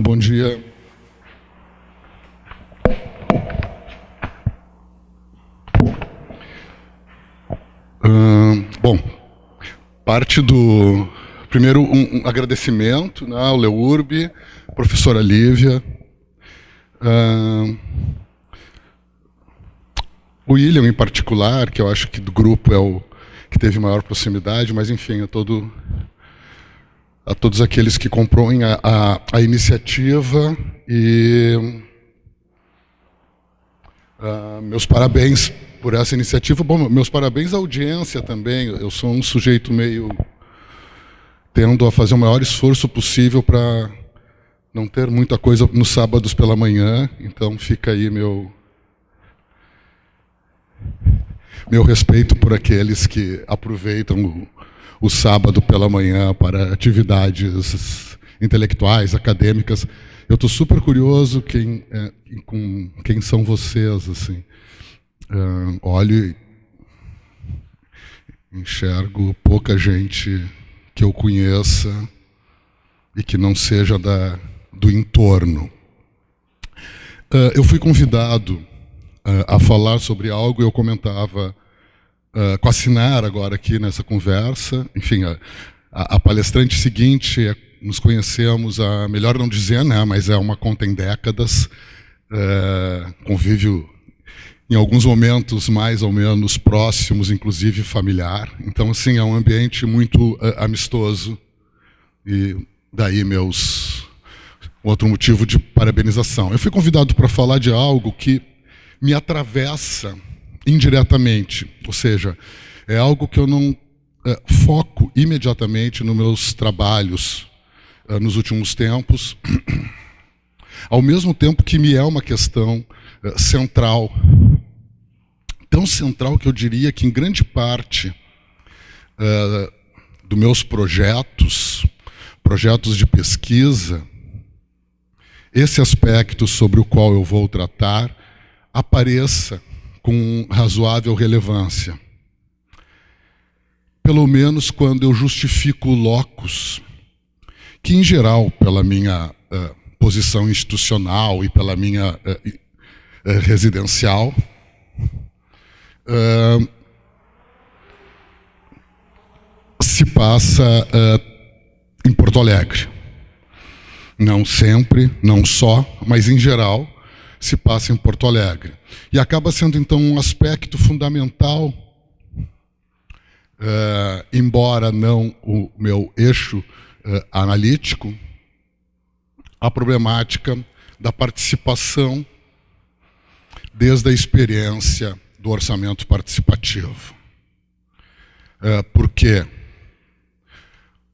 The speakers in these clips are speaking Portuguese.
Bom dia. Bom, parte do... Primeiro, um agradecimento, né, ao Leurb, professora Lívia, o William em particular, que eu acho que do grupo é o que teve maior proximidade, mas enfim, a todos aqueles que compõem a iniciativa e meus parabéns por essa iniciativa. Bom, meus parabéns à audiência também. Eu sou um sujeito meio... tendo a fazer o maior esforço possível para não ter muita coisa nos sábados pela manhã, então fica aí meu respeito por aqueles que aproveitam o sábado pela manhã para atividades intelectuais, acadêmicas. Eu estou super curioso com quem são vocês, assim. Olho e enxergo pouca gente que eu conheça e que não seja do entorno. Eu fui convidado a falar sobre algo, eu comentava com a Sinara agora aqui nessa conversa. Enfim, a palestrante seguinte, nos conhecemos, melhor não dizer, né, mas é uma conta em décadas, convívio em alguns momentos mais ou menos próximos, inclusive familiar. Então, assim, é um ambiente muito amistoso. E daí outro motivo de parabenização. Eu fui convidado para falar de algo que me atravessa indiretamente, ou seja, é algo que eu não foco imediatamente nos meus trabalhos nos últimos tempos, ao mesmo tempo que me é uma questão central, tão central que eu diria que em grande parte dos meus projetos de pesquisa, esse aspecto sobre o qual eu vou tratar apareça com razoável relevância. Pelo menos quando eu justifico o locus, que em geral, pela minha posição institucional e pela minha residencial, se passa em Porto Alegre. Não sempre, não só, mas em geral se passa em Porto Alegre. E acaba sendo então um aspecto fundamental, embora não o meu eixo analítico, a problemática da participação desde a experiência do orçamento participativo. Por quê?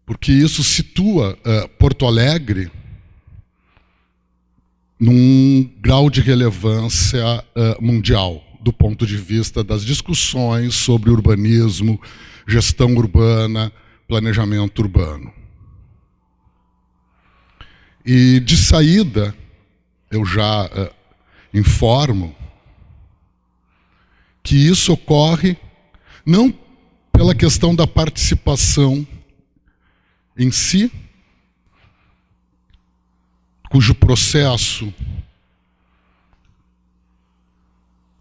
Porque isso situa Porto Alegre num grau de relevância mundial, do ponto de vista das discussões sobre urbanismo, gestão urbana, planejamento urbano. E, de saída, eu já informo que isso ocorre não pela questão da participação em si, cujo processo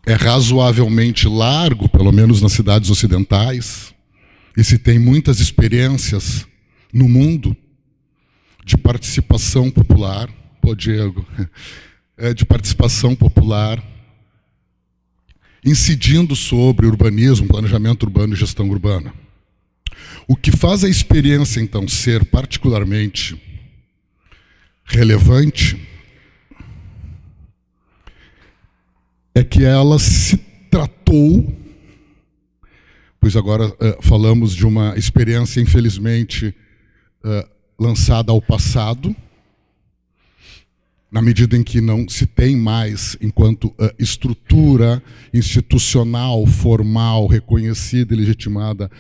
é razoavelmente largo, pelo menos nas cidades ocidentais, e se tem muitas experiências no mundo de participação popular, Diego, de participação popular, incidindo sobre urbanismo, planejamento urbano e gestão urbana. O que faz a experiência, então, ser particularmente relevante é que ela se tratou, pois agora falamos de uma experiência, infelizmente, lançada ao passado, na medida em que não se tem mais, enquanto estrutura institucional, formal, reconhecida e legitimada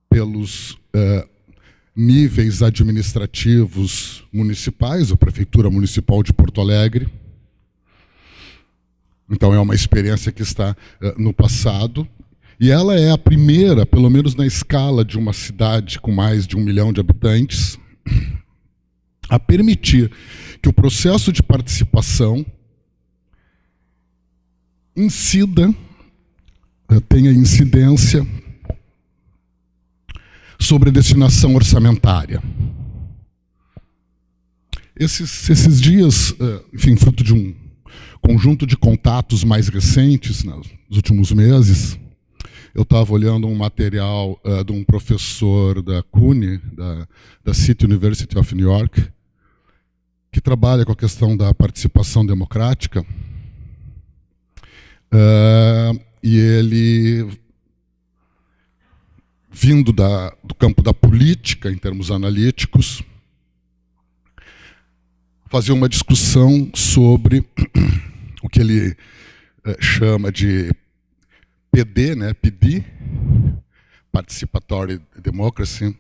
pelos níveis administrativos municipais, a Prefeitura Municipal de Porto Alegre. Então, é uma experiência que está no passado, e ela é a primeira, pelo menos na escala de uma cidade com mais de 1 milhão de habitantes, a permitir que o processo de participação tenha incidência sobre a destinação orçamentária. Esses dias, enfim, fruto de um conjunto de contatos mais recentes, nos últimos meses, eu estava olhando um material de um professor da CUNY, da City University of New York, que trabalha com a questão da participação democrática, e ele, vindo do campo da política, em termos analíticos, fazia uma discussão sobre o que ele chama de PD, né, PD, Participatory Democracy,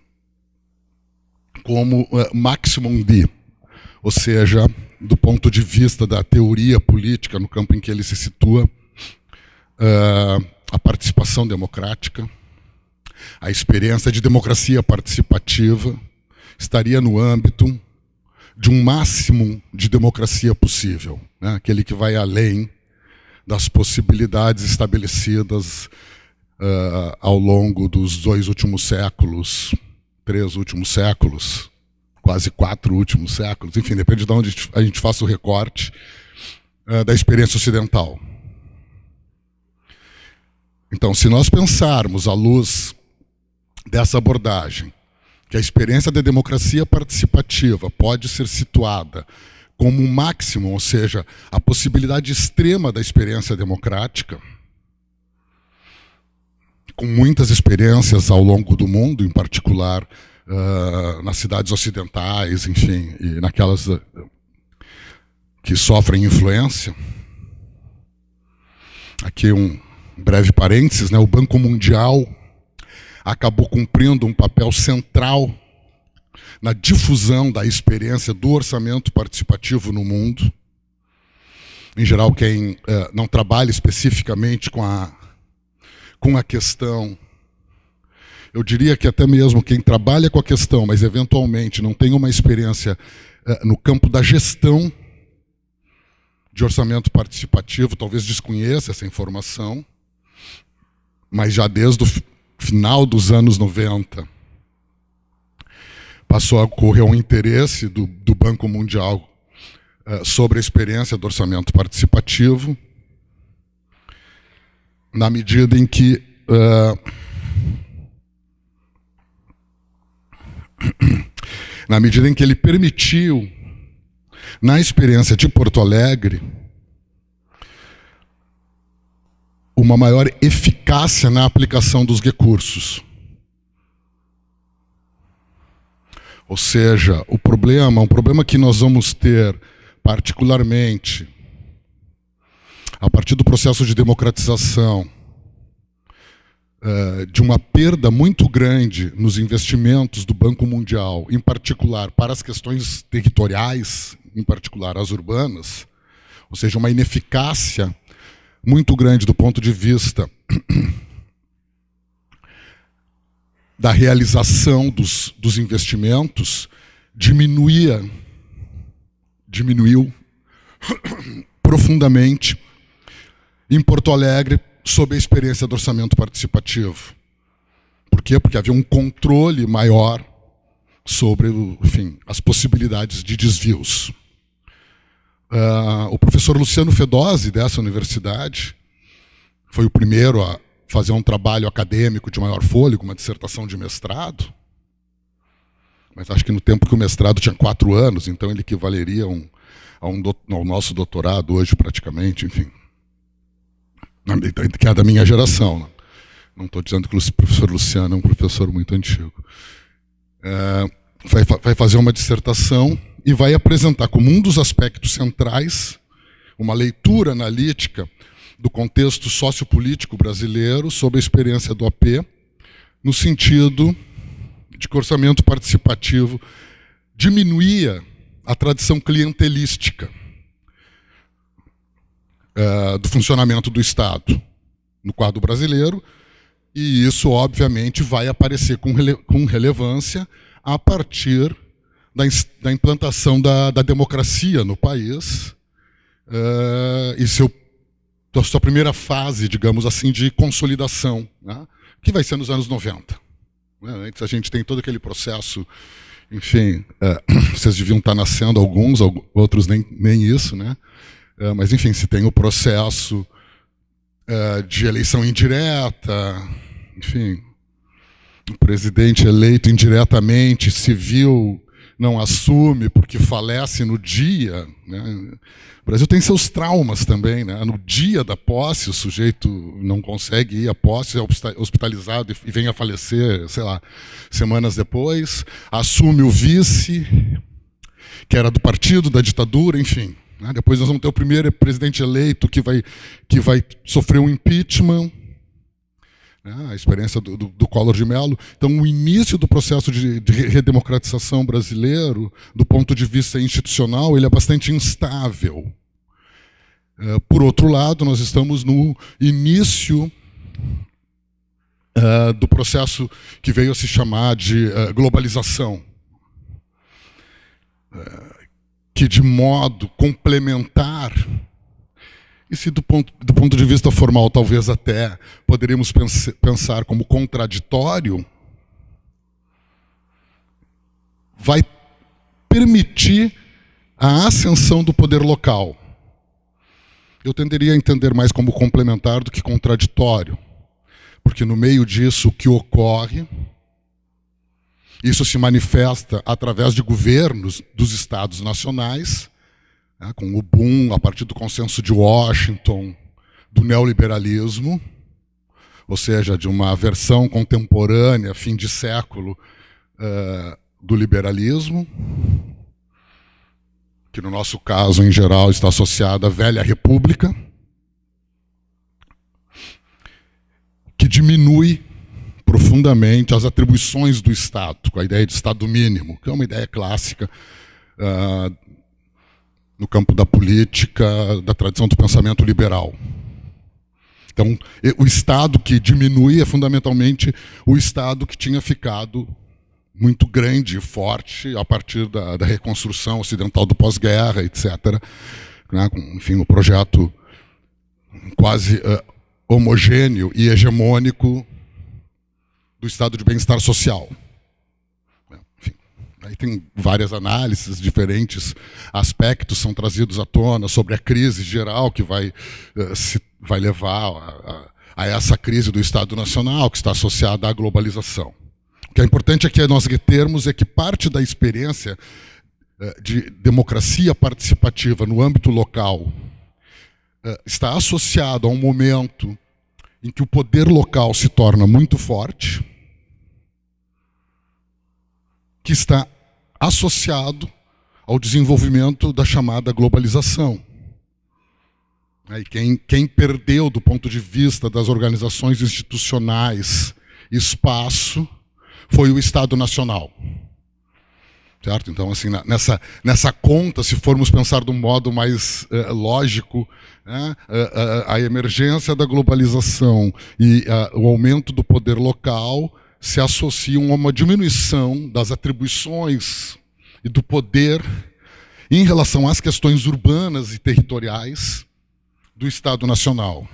como maximum D, ou seja, do ponto de vista da teoria política, no campo em que ele se situa, a participação democrática, a experiência de democracia participativa estaria no âmbito de um máximo de democracia possível, né? Aquele que vai além das possibilidades estabelecidas ao longo dos 2 últimos séculos, 3 últimos séculos, quase 4 últimos séculos, enfim, depende de onde a gente faça o recorte da experiência ocidental. Então, se nós pensarmos à luz dessa abordagem, que a experiência da democracia participativa pode ser situada como um máximo, ou seja, a possibilidade extrema da experiência democrática, com muitas experiências ao longo do mundo, em particular nas cidades ocidentais, enfim, e naquelas que sofrem influência. Aqui um breve parênteses, né? O Banco Mundial acabou cumprindo um papel central na difusão da experiência do orçamento participativo no mundo. Em geral, quem não trabalha especificamente com a questão, eu diria que até mesmo quem trabalha com a questão, mas eventualmente não tem uma experiência no campo da gestão de orçamento participativo, talvez desconheça essa informação, mas já desde o final dos anos 90, passou a ocorrer um interesse do Banco Mundial sobre a experiência do orçamento participativo, na medida em que ele permitiu, na experiência de Porto Alegre, uma maior eficácia na aplicação dos recursos. Ou seja, um problema que nós vamos ter, particularmente, a partir do processo de democratização, de uma perda muito grande nos investimentos do Banco Mundial, em particular para as questões territoriais, em particular as urbanas, ou seja, uma ineficácia muito grande do ponto de vista da realização dos investimentos, diminuiu profundamente em Porto Alegre sob a experiência do orçamento participativo. Por quê? Porque havia um controle maior sobre, enfim, as possibilidades de desvios. O professor Luciano Fedozzi, dessa universidade, foi o primeiro a fazer um trabalho acadêmico de maior fôlego, uma dissertação de mestrado, mas acho que no tempo que o mestrado tinha 4 anos, então ele equivaleria ao nosso doutorado hoje, praticamente, enfim, que é da minha geração. Não estou dizendo que o professor Luciano é um professor muito antigo. Vai fazer uma dissertação e vai apresentar como um dos aspectos centrais uma leitura analítica do contexto sociopolítico brasileiro sobre a experiência do AP, no sentido de que o orçamento participativo diminuía a tradição clientelística do funcionamento do Estado no quadro brasileiro, e isso, obviamente, vai aparecer com relevância a partir da implantação da democracia no país e sua primeira fase, digamos assim, de consolidação, né, que vai ser nos anos 90. Né? Antes a gente tem todo aquele processo, enfim, vocês deviam estar nascendo alguns, outros nem isso, né? Mas, enfim, se tem o processo de eleição indireta, enfim, o presidente eleito indiretamente, civil, não assume porque falece no dia, né? O Brasil tem seus traumas também, né? No dia da posse, o sujeito não consegue ir à posse, é hospitalizado e vem a falecer, sei lá, semanas depois, assume o vice, que era do partido, da ditadura, enfim. Né? Depois nós vamos ter o primeiro presidente eleito que vai sofrer um impeachment, a experiência do Collor de Mello. Então, o início do processo de redemocratização brasileiro, do ponto de vista institucional, ele é bastante instável. Por outro lado, nós estamos no início do processo que veio a se chamar de globalização, que, de modo complementar, e se do ponto de vista formal talvez até poderíamos pensar como contraditório, vai permitir a ascensão do poder local. Eu tenderia a entender mais como complementar do que contraditório, porque no meio disso o que ocorre, isso se manifesta através de governos dos estados nacionais, né, com o boom, a partir do consenso de Washington, do neoliberalismo, ou seja, de uma versão contemporânea, fim de século, do liberalismo, que no nosso caso, em geral, está associada à velha república, que diminui profundamente as atribuições do Estado, com a ideia de Estado mínimo, que é uma ideia clássica no campo da política, da tradição do pensamento liberal. Então, o Estado que diminui é fundamentalmente o Estado que tinha ficado muito grande e forte a partir da reconstrução ocidental do pós-guerra, etc. Né? Enfim, o projeto quase homogêneo e hegemônico do estado de bem-estar social. Enfim, aí tem várias análises, diferentes aspectos são trazidos à tona sobre a crise geral que vai levar a essa crise do Estado Nacional, que está associada à globalização. O que é importante aqui nós retermos é que parte da experiência de democracia participativa no âmbito local está associado a um momento em que o poder local se torna muito forte, que está associado ao desenvolvimento da chamada globalização. E quem perdeu, do ponto de vista das organizações institucionais, espaço, foi o Estado Nacional. Certo? Então, assim, nessa conta, se formos pensar de um modo mais lógico, né, a emergência da globalização e o aumento do poder local se associam a uma diminuição das atribuições e do poder em relação às questões urbanas e territoriais do Estado Nacional.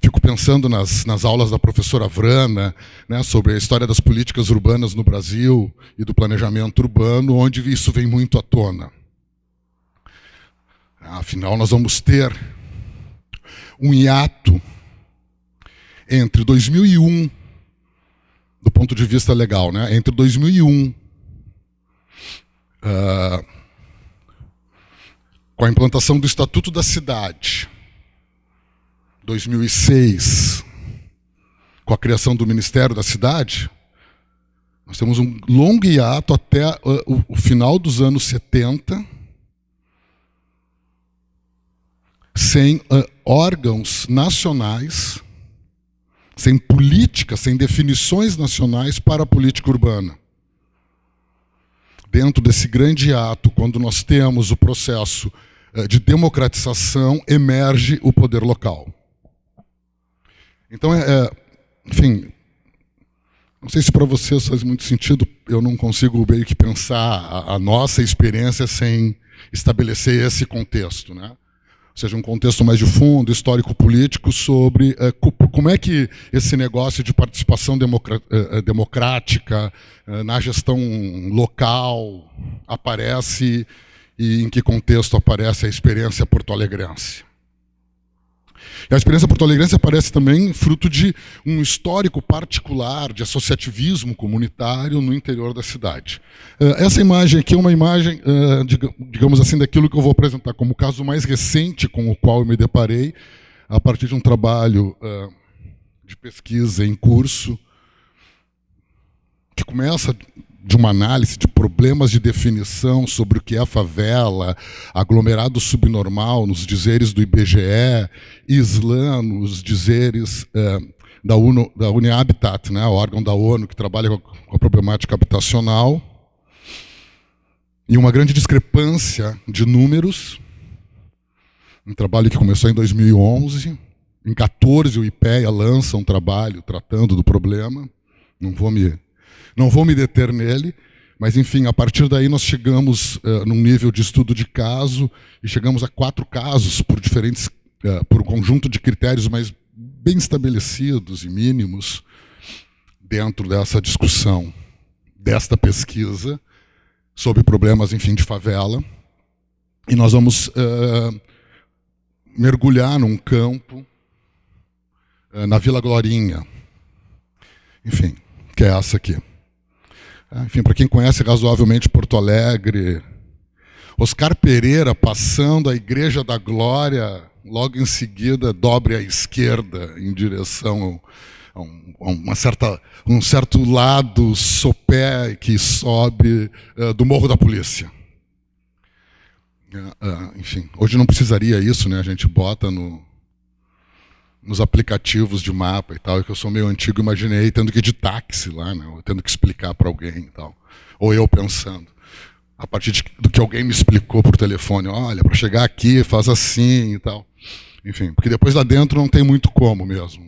Fico pensando nas aulas da professora Vrana, né, sobre a história das políticas urbanas no Brasil e do planejamento urbano, onde isso vem muito à tona. Afinal, nós vamos ter um hiato entre 2001, do ponto de vista legal, né, entre 2001, com a implantação do Estatuto da Cidade, 2006, com a criação do Ministério da Cidade, nós temos um longo hiato até o final dos anos 70, sem órgãos nacionais, sem políticas, sem definições nacionais para a política urbana. Dentro desse grande hiato, quando nós temos o processo de democratização, emerge o poder local. Então, enfim, não sei se para vocês faz muito sentido eu não consigo meio que pensar a nossa experiência sem estabelecer esse contexto, né? Ou seja, um contexto mais de fundo, histórico-político, sobre como é que esse negócio de participação democrática na gestão local aparece e em que contexto aparece a experiência porto-alegrense. E a experiência porto-alegrense aparece também fruto de um histórico particular de associativismo comunitário no interior da cidade. Essa imagem aqui é uma imagem, digamos assim, daquilo que eu vou apresentar como o caso mais recente com o qual eu me deparei, a partir de um trabalho de pesquisa em curso, que começa de uma análise de problemas de definição sobre o que é a favela, aglomerado subnormal, nos dizeres do IBGE, Islã, nos dizeres da UNEHABITAT, né, o órgão da ONU que trabalha com a problemática habitacional, e uma grande discrepância de números, um trabalho que começou em 2011, em 2014 o IPEA lança um trabalho tratando do problema, não vou me deter nele, mas, enfim, a partir daí nós chegamos num nível de estudo de caso e chegamos a 4 casos por um conjunto de critérios mais bem estabelecidos e mínimos dentro dessa discussão, desta pesquisa sobre problemas, enfim, de favela. E nós vamos mergulhar num campo na Vila Glorinha, enfim, que é essa aqui. Enfim, para quem conhece razoavelmente Porto Alegre, Oscar Pereira passando a Igreja da Glória, logo em seguida dobre à esquerda em direção a um certo lado sopé que sobe do Morro da Polícia. Enfim, hoje não precisaria isso, né? A gente bota nos aplicativos de mapa e tal, que eu sou meio antigo, imaginei tendo que ir de táxi lá, né, tendo que explicar para alguém e tal. Ou eu pensando, a partir do que alguém me explicou por telefone, olha, para chegar aqui faz assim e tal. Enfim, porque depois lá dentro não tem muito como mesmo.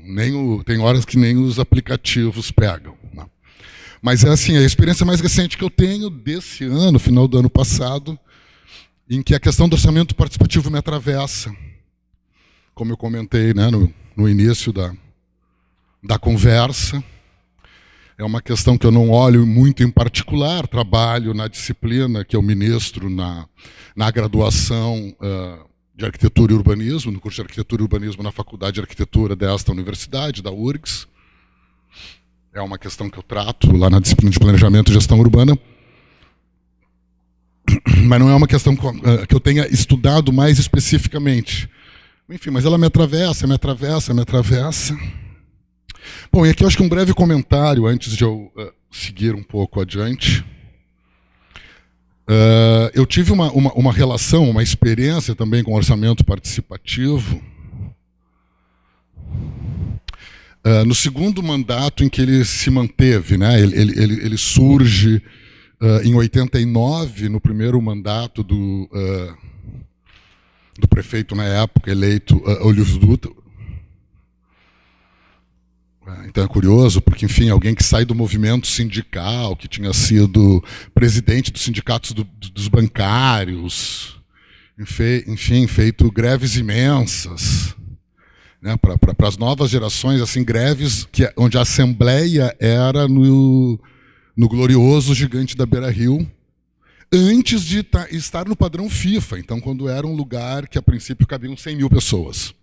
Tem horas que nem os aplicativos pegam, né? Mas é assim, a experiência mais recente que eu tenho desse ano, final do ano passado, em que a questão do orçamento participativo me atravessa. Como eu comentei, né, no início da conversa, é uma questão que eu não olho muito em particular, trabalho na disciplina que eu ministro na graduação de Arquitetura e Urbanismo, no curso de Arquitetura e Urbanismo na Faculdade de Arquitetura desta universidade, da URGS. É uma questão que eu trato lá na disciplina de Planejamento e Gestão Urbana, mas não é uma questão que eu tenha estudado mais especificamente. Enfim, mas ela me atravessa. Bom, e aqui eu acho que um breve comentário antes de eu seguir um pouco adiante. Eu tive uma relação, uma experiência também com orçamento participativo no segundo mandato em que ele se manteve, né? Ele surge em 89, no primeiro mandato do prefeito na época, eleito Olívio Dutra. Então é curioso, porque, enfim, alguém que sai do movimento sindical, que tinha sido presidente dos sindicatos dos bancários, enfim, feito greves imensas, né, para as novas gerações, assim, greves onde a assembleia era no glorioso gigante da Beira-Rio, antes de estar no padrão FIFA, então quando era um lugar que a princípio cabiam 100 mil pessoas.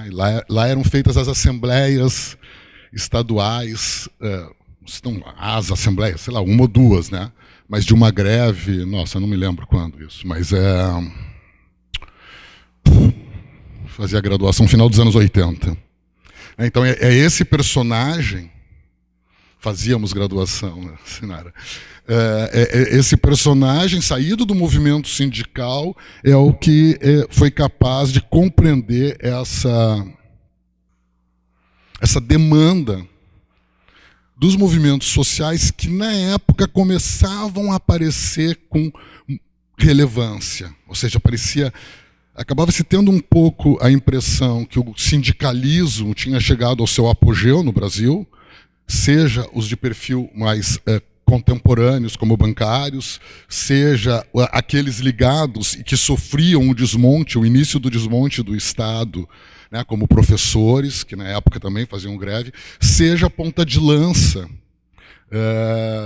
E lá eram feitas as assembleias estaduais, as assembleias, sei lá, uma ou duas, né? Mas de uma greve, nossa, eu não me lembro quando isso, mas fazia a graduação no final dos anos 80. Então é esse personagem, fazíamos graduação, né, Sinara? Esse personagem saído do movimento sindical é o que foi capaz de compreender essa demanda dos movimentos sociais que, na época, começavam a aparecer com relevância. Ou seja, acabava-se tendo um pouco a impressão que o sindicalismo tinha chegado ao seu apogeu no Brasil, seja os de perfil mais contemporâneos como bancários, seja aqueles ligados e que sofriam o início do desmonte do Estado, né, como professores, que na época também faziam greve, seja a ponta de lança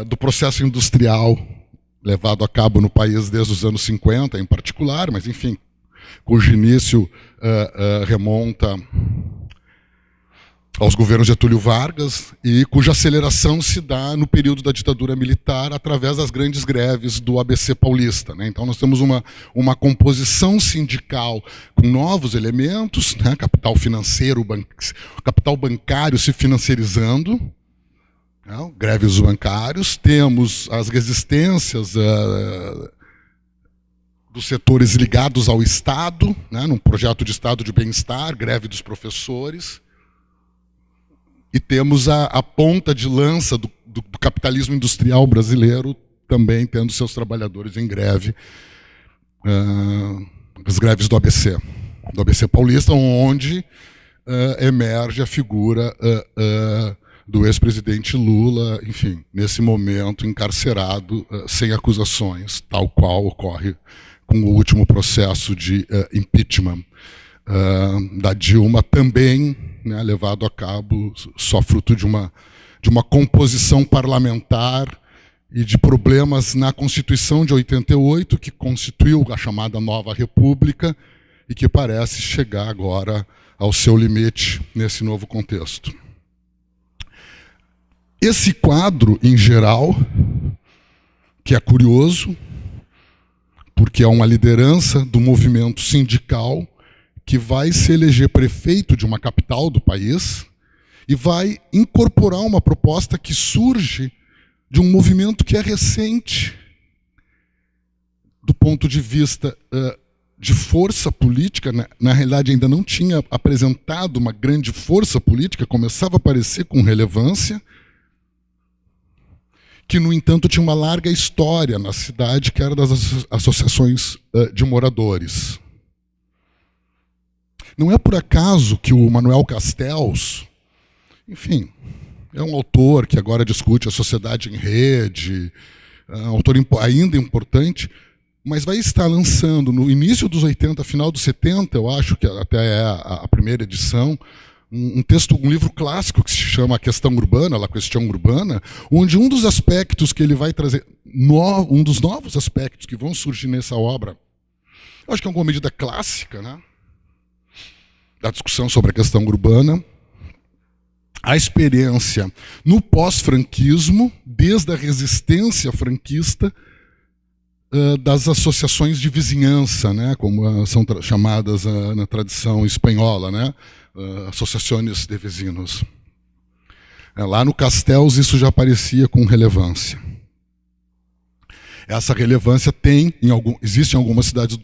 do processo industrial levado a cabo no país desde os anos 50, em particular, mas, enfim, cujo início remonta aos governos de Getúlio Vargas e cuja aceleração se dá no período da ditadura militar através das grandes greves do ABC paulista, né? Então nós temos uma composição sindical com novos elementos, né? Capital financeiro, capital bancário se financiarizando, né? Greves bancários, temos as resistências dos setores ligados ao Estado, né? Num projeto de Estado de bem-estar, greve dos professores. E temos a ponta de lança do capitalismo industrial brasileiro também tendo seus trabalhadores em greve, as greves do ABC paulista, onde emerge a figura do ex-presidente Lula, enfim, nesse momento encarcerado, sem acusações, tal qual ocorre com o último processo de impeachment da Dilma, também, né, levado a cabo só fruto de uma composição parlamentar e de problemas na Constituição de 88, que constituiu a chamada Nova República e que parece chegar agora ao seu limite nesse novo contexto. Esse quadro, em geral, que é curioso, porque é uma liderança do movimento sindical que vai se eleger prefeito de uma capital do país e vai incorporar uma proposta que surge de um movimento que é recente, do ponto de vista de força política, na realidade ainda não tinha apresentado uma grande força política, começava a aparecer com relevância, que, no entanto, tinha uma larga história na cidade, que era das associações de moradores. Não é por acaso que o Manuel Castells, enfim, é um autor que agora discute a sociedade em rede, um autor ainda importante, mas vai estar lançando no início dos 80, final dos 70, eu acho que até é a primeira edição, um livro clássico que se chama A Questão Urbana, La Questão Urbana, onde um dos aspectos que ele vai trazer, um dos novos aspectos que vão surgir nessa obra, eu acho que é uma medida clássica, né, da discussão sobre a questão urbana, a experiência no pós-franquismo, desde a resistência franquista, das associações de vizinhança, né, como são chamadas na tradição espanhola, né, associações de vecinos. Lá no Castells isso já aparecia com relevância. Essa relevância existe em algumas cidades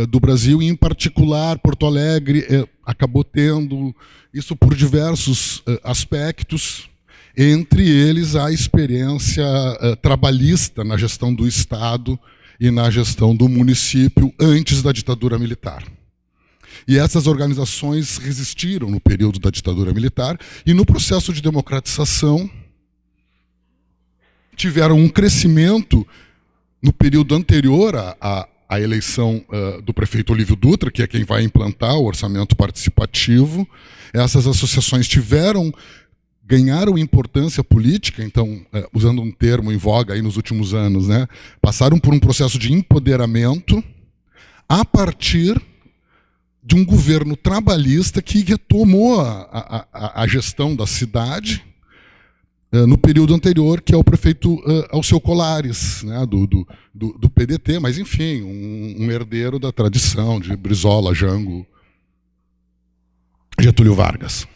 do Brasil, e em particular Porto Alegre acabou tendo isso por diversos aspectos, entre eles a experiência trabalhista na gestão do Estado e na gestão do município antes da ditadura militar. E essas organizações resistiram no período da ditadura militar e no processo de democratização tiveram um crescimento no período anterior à eleição do prefeito Olívio Dutra, que é quem vai implantar o orçamento participativo. Essas associações ganharam importância política, então, usando um termo em voga aí nos últimos anos, né, passaram por um processo de empoderamento a partir de um governo trabalhista que retomou a gestão da cidade no período anterior, que é o prefeito Alceu Colares, né, do PDT, mas, enfim, um herdeiro da tradição de Brizola, Jango, Getúlio Vargas.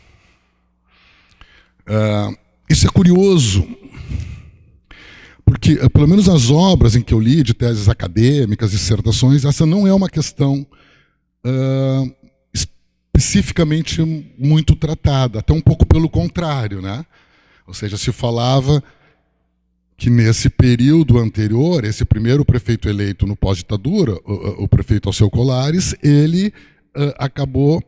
Isso é curioso, porque, pelo menos as obras em que eu li, de teses acadêmicas, dissertações, essa não é uma questão especificamente muito tratada, até um pouco pelo contrário, né? Ou seja, se falava que nesse período anterior, esse primeiro prefeito eleito no pós-ditadura, o prefeito Alceu Colares, ele acabou,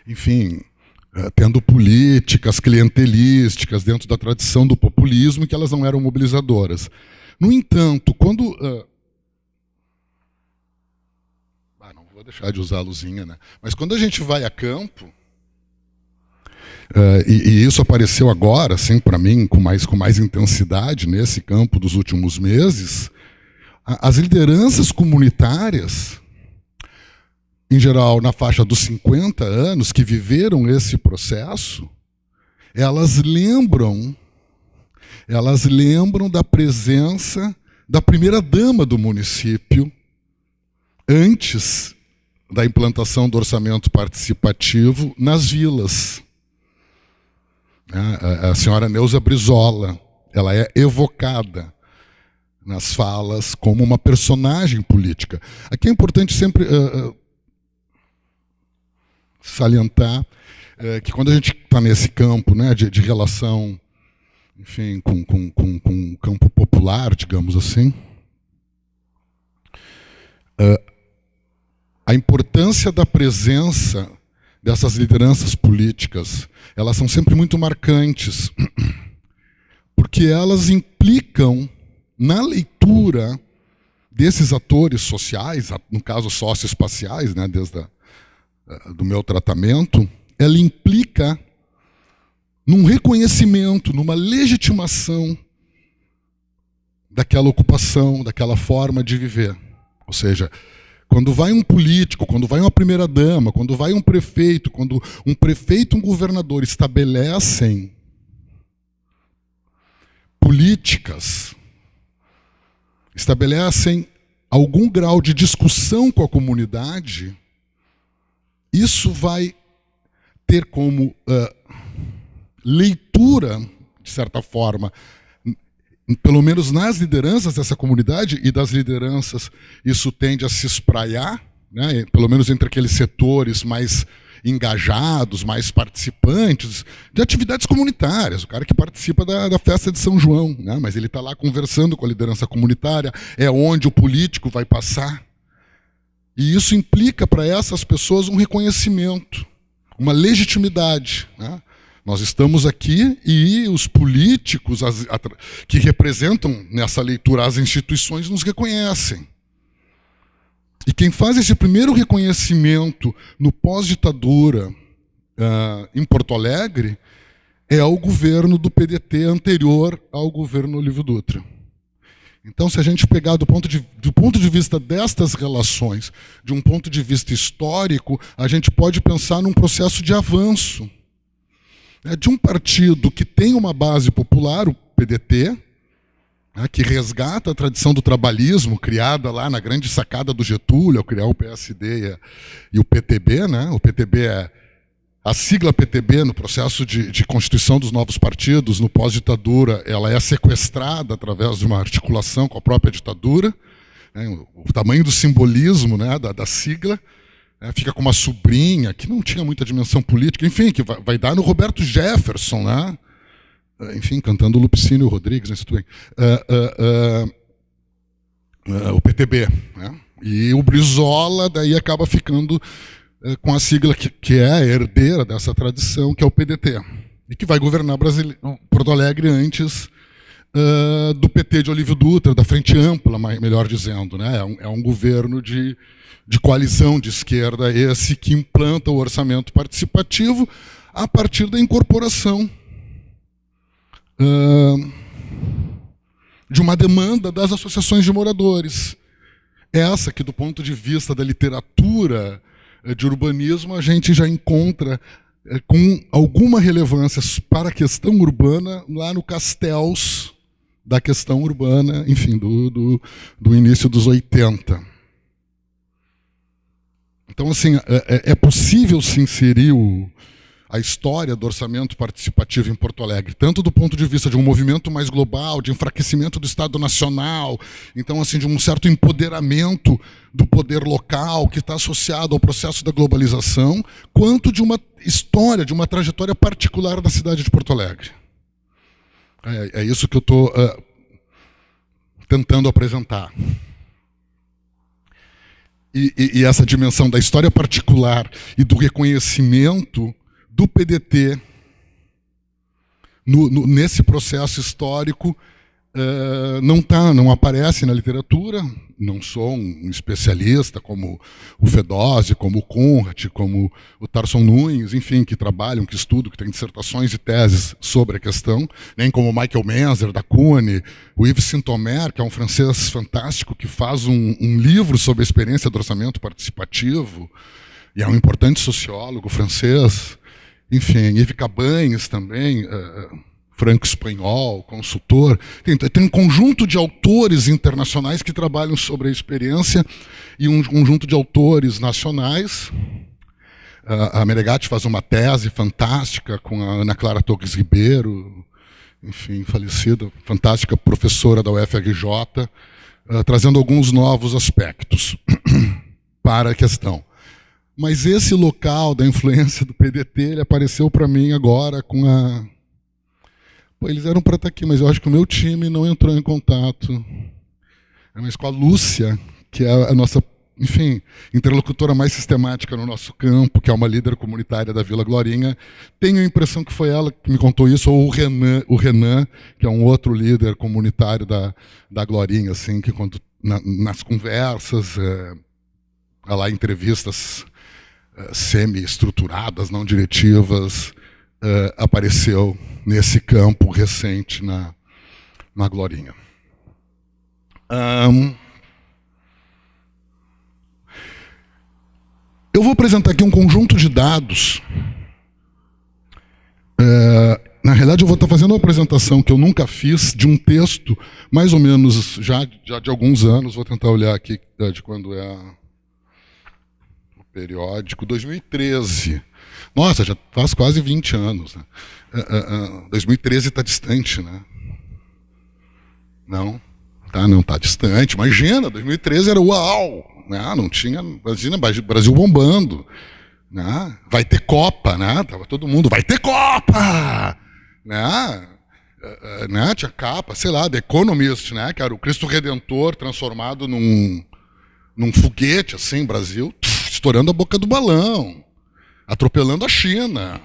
enfim, tendo políticas clientelísticas dentro da tradição do populismo, que elas não eram mobilizadoras. No entanto, quando... não vou deixar de usar a luzinha, né? Mas quando a gente vai a campo, e isso apareceu agora, assim, para mim, com mais intensidade nesse campo dos últimos meses, as lideranças comunitárias, em geral, na faixa dos 50 anos, que viveram esse processo, elas lembram da presença da primeira-dama do município antes da implantação do orçamento participativo nas vilas. A senhora Neuza Brizola, ela é evocada nas falas como uma personagem política. Aqui é importante sempre salientar que quando a gente está nesse campo, né, de relação, enfim, com o campo popular, digamos assim, a importância da presença dessas lideranças políticas, elas são sempre muito marcantes, porque elas implicam na leitura desses atores sociais, no caso socioespaciais, né, desde do meu tratamento, ela implica num reconhecimento, numa legitimação daquela ocupação, daquela forma de viver. Ou seja, quando vai um político, quando vai uma primeira-dama, quando vai um prefeito, quando um prefeito e um governador estabelecem políticas, estabelecem algum grau de discussão com a comunidade, isso vai ter como leitura, de certa forma, pelo menos nas lideranças dessa comunidade e das lideranças, isso tende a se espraiar, né, pelo menos entre aqueles setores mais engajados, mais participantes, de atividades comunitárias. O cara que participa da festa de São João, né, mas ele está lá conversando com a liderança comunitária, é onde o político vai passar. E isso implica para essas pessoas um reconhecimento, uma legitimidade, né? Nós estamos aqui e os políticos que representam nessa leitura as instituições nos reconhecem. E quem faz esse primeiro reconhecimento no pós-ditadura em Porto Alegre é o governo do PDT anterior ao governo Olívio Dutra. Então, se a gente pegar do ponto de vista destas relações, de um ponto de vista histórico, a gente pode pensar num processo de avanço. De um partido que tem uma base popular, o PDT, que resgata a tradição do trabalhismo, criada lá na grande sacada do Getúlio, ao criar o PSD e o PTB. Né? O PTB é a sigla PTB, no processo de constituição dos novos partidos, no pós-ditadura, ela é sequestrada através de uma articulação com a própria ditadura. Né? O tamanho do simbolismo, né, da sigla, fica com uma sobrinha que não tinha muita dimensão política, enfim, que vai dar no Roberto Jefferson, né? Enfim, cantando Lupicínio Rodrigues, né? O PTB. Né? E o Brizola daí acaba ficando com a sigla que é a herdeira dessa tradição, que é o PDT, e que vai governar Porto Alegre antes do PT de Olívio Dutra, da Frente Ampla, melhor dizendo. Né? É um governo de coalizão de esquerda, esse que implanta o orçamento participativo a partir da incorporação de uma demanda das associações de moradores. Essa que, do ponto de vista da literatura de urbanismo, a gente já encontra com alguma relevância para a questão urbana lá no Castells da questão urbana, enfim, do início dos 80. Então, assim, é possível se inserir a história do orçamento participativo em Porto Alegre, tanto do ponto de vista de um movimento mais global, de enfraquecimento do Estado Nacional, então, assim, de um certo empoderamento do poder local que está associado ao processo da globalização, quanto de uma história, de uma trajetória particular da cidade de Porto Alegre. É isso que eu estou tentando apresentar. E essa dimensão da história particular e do reconhecimento do PDT nesse processo histórico não aparece na literatura. Não sou um especialista como o Fedose, como o Conrad, como o Tarson Nunes, enfim, que trabalham, que estudam, que têm dissertações e teses sobre a questão, nem como o Michael Menzer, da CUNY, o Yves Saint-Omer, que é um francês fantástico, que faz um livro sobre a experiência do orçamento participativo, e é um importante sociólogo francês. Enfim, Yves Cabanes também, franco-espanhol, consultor. Tem um conjunto de autores internacionais que trabalham sobre a experiência e um conjunto de autores nacionais. A Menegatti faz uma tese fantástica com a Ana Clara Torres Ribeiro, enfim, falecida, fantástica professora da UFRJ, trazendo alguns novos aspectos para a questão. Mas esse local da influência do PDT, ele apareceu para mim agora com a... Eles eram para estar aqui, mas eu acho que o meu time não entrou em contato. Mas com a Lúcia, que é a nossa, enfim, interlocutora mais sistemática no nosso campo, que é uma líder comunitária da Vila Glorinha. Tenho a impressão que foi ela que me contou isso, ou o Renan, que é um outro líder comunitário da Glorinha, assim, que quando, nas conversas, lá entrevistas semi-estruturadas, não diretivas, apareceu nesse campo recente na Glorinha. Eu vou apresentar aqui um conjunto de dados. Na realidade, eu vou estar fazendo uma apresentação que eu nunca fiz de um texto, mais ou menos já de alguns anos. Vou tentar olhar aqui de quando é o periódico, 2013. Nossa, já faz quase 20 anos. Né? 2013 está distante, né? Não está distante. Imagina, 2013 era uau! Né? Não tinha, imagina, Brasil bombando. Né? Vai ter Copa, né? Tava todo mundo, vai ter Copa! Né? Tinha capa, sei lá, The Economist, né? Que era o Cristo Redentor transformado num foguete, assim, Brasil, estourando a boca do balão. Atropelando a China.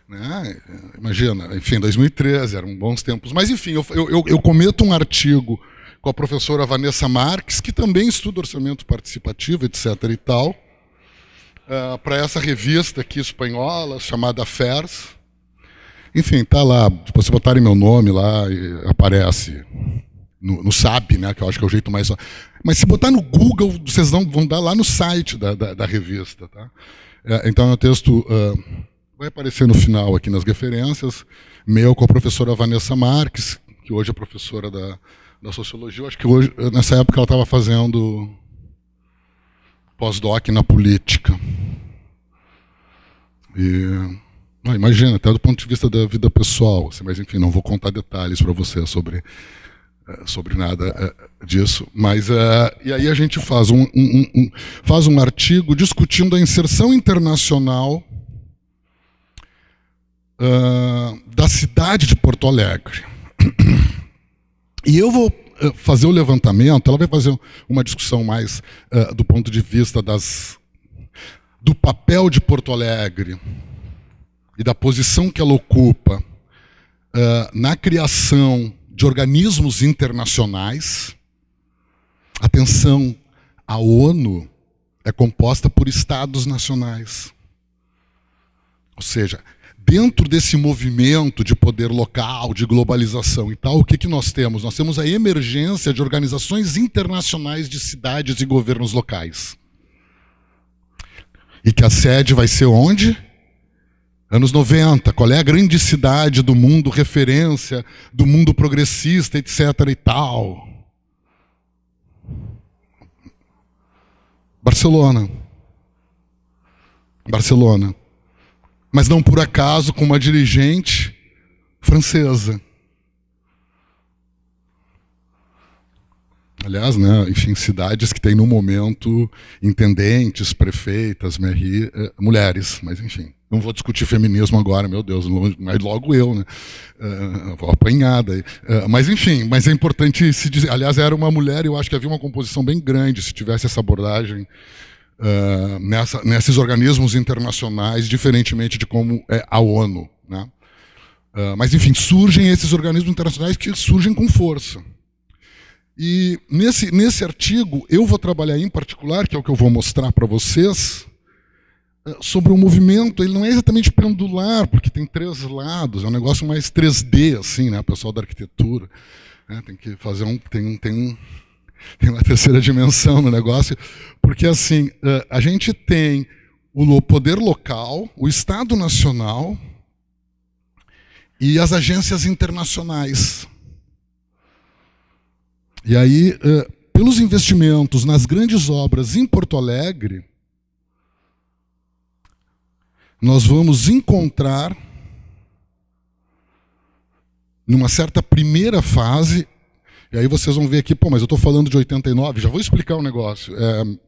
Né? Imagina, enfim, 2013, eram bons tempos. Mas, enfim, eu cometo um artigo com a professora Vanessa Marques, que também estuda orçamento participativo, etc. e tal, para essa revista aqui espanhola, chamada FAIRS. Enfim, está lá, se botarem meu nome lá, aparece no SAP, né, que eu acho que é o jeito mais... Mas se botar no Google, vocês vão dar lá no site da revista. Tá? Então, o texto vai aparecer no final aqui nas referências, meu com a professora Vanessa Marques, que hoje é professora da Sociologia. Eu acho que hoje, nessa época ela estava fazendo pós-doc na política. Imagina, até do ponto de vista da vida pessoal, assim, mas enfim, não vou contar detalhes para você sobre nada disso, mas e aí a gente faz um artigo discutindo a inserção internacional da cidade de Porto Alegre. E eu vou fazer o levantamento, ela vai fazer uma discussão mais do ponto de vista do papel de Porto Alegre e da posição que ela ocupa na criação de organismos internacionais. Atenção, a ONU é composta por estados nacionais. Ou seja, dentro desse movimento de poder local, de globalização e tal, o que nós temos? Nós temos a emergência de organizações internacionais de cidades e governos locais. E que a sede vai ser onde? Anos 90, qual é a grande cidade do mundo, referência do mundo progressista, etc. e tal? Barcelona. Mas não por acaso com uma dirigente francesa. Aliás, né, enfim, cidades que têm no momento intendentes, prefeitas, mulheres, mas enfim. Não vou discutir feminismo agora, meu Deus, mas logo eu, né? Vou apanhar daí. Mas enfim, mas é importante se dizer. Aliás, era uma mulher e eu acho que havia uma composição bem grande se tivesse essa abordagem nesses organismos internacionais, diferentemente de como é a ONU, né? Mas, enfim, surgem esses organismos internacionais que surgem com força. E nesse artigo, eu vou trabalhar em particular, que é o que eu vou mostrar para vocês, sobre o movimento. Ele não é exatamente pendular, porque tem 3 lados, é um negócio mais 3D, assim, né? O pessoal da arquitetura, né? Tem que fazer tem uma terceira dimensão no negócio, porque assim, a gente tem o poder local, o Estado Nacional e as agências internacionais. E aí, pelos investimentos nas grandes obras em Porto Alegre, nós vamos encontrar, numa certa primeira fase, e aí vocês vão ver aqui, pô, mas eu estou falando de 89, já vou explicar o negócio.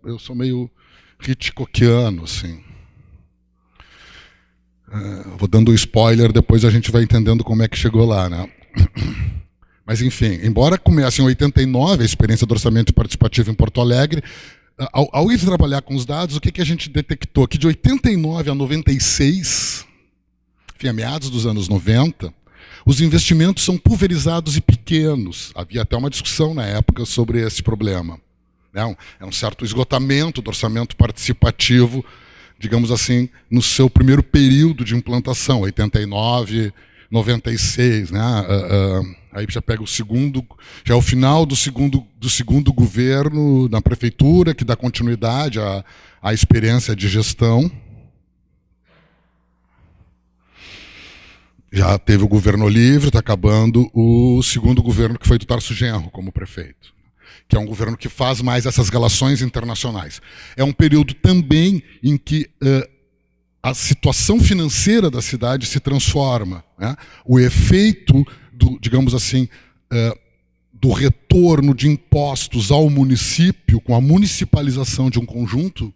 Eu sou meio Hitchcockiano, assim. Vou dando spoiler, depois a gente vai entendendo como é que chegou lá, né? Mas, enfim, embora comece em 89 a experiência do orçamento participativo em Porto Alegre, ao ir trabalhar com os dados, o que a gente detectou? Que de 89 a 96, enfim, a meados dos anos 90, os investimentos são pulverizados e pequenos. Havia até uma discussão na época sobre esse problema. É um certo esgotamento do orçamento participativo, digamos assim, no seu primeiro período de implantação, 89, 96, né? Aí já pega o segundo, já é o final do segundo governo na prefeitura, que dá continuidade à experiência de gestão. Já teve o governo livre, está acabando o segundo governo, que foi do Tarso Genro como prefeito, que é um governo que faz mais essas relações internacionais. É um período também em que a situação financeira da cidade se transforma, né? O efeito digamos assim, do retorno de impostos ao município, com a municipalização de um conjunto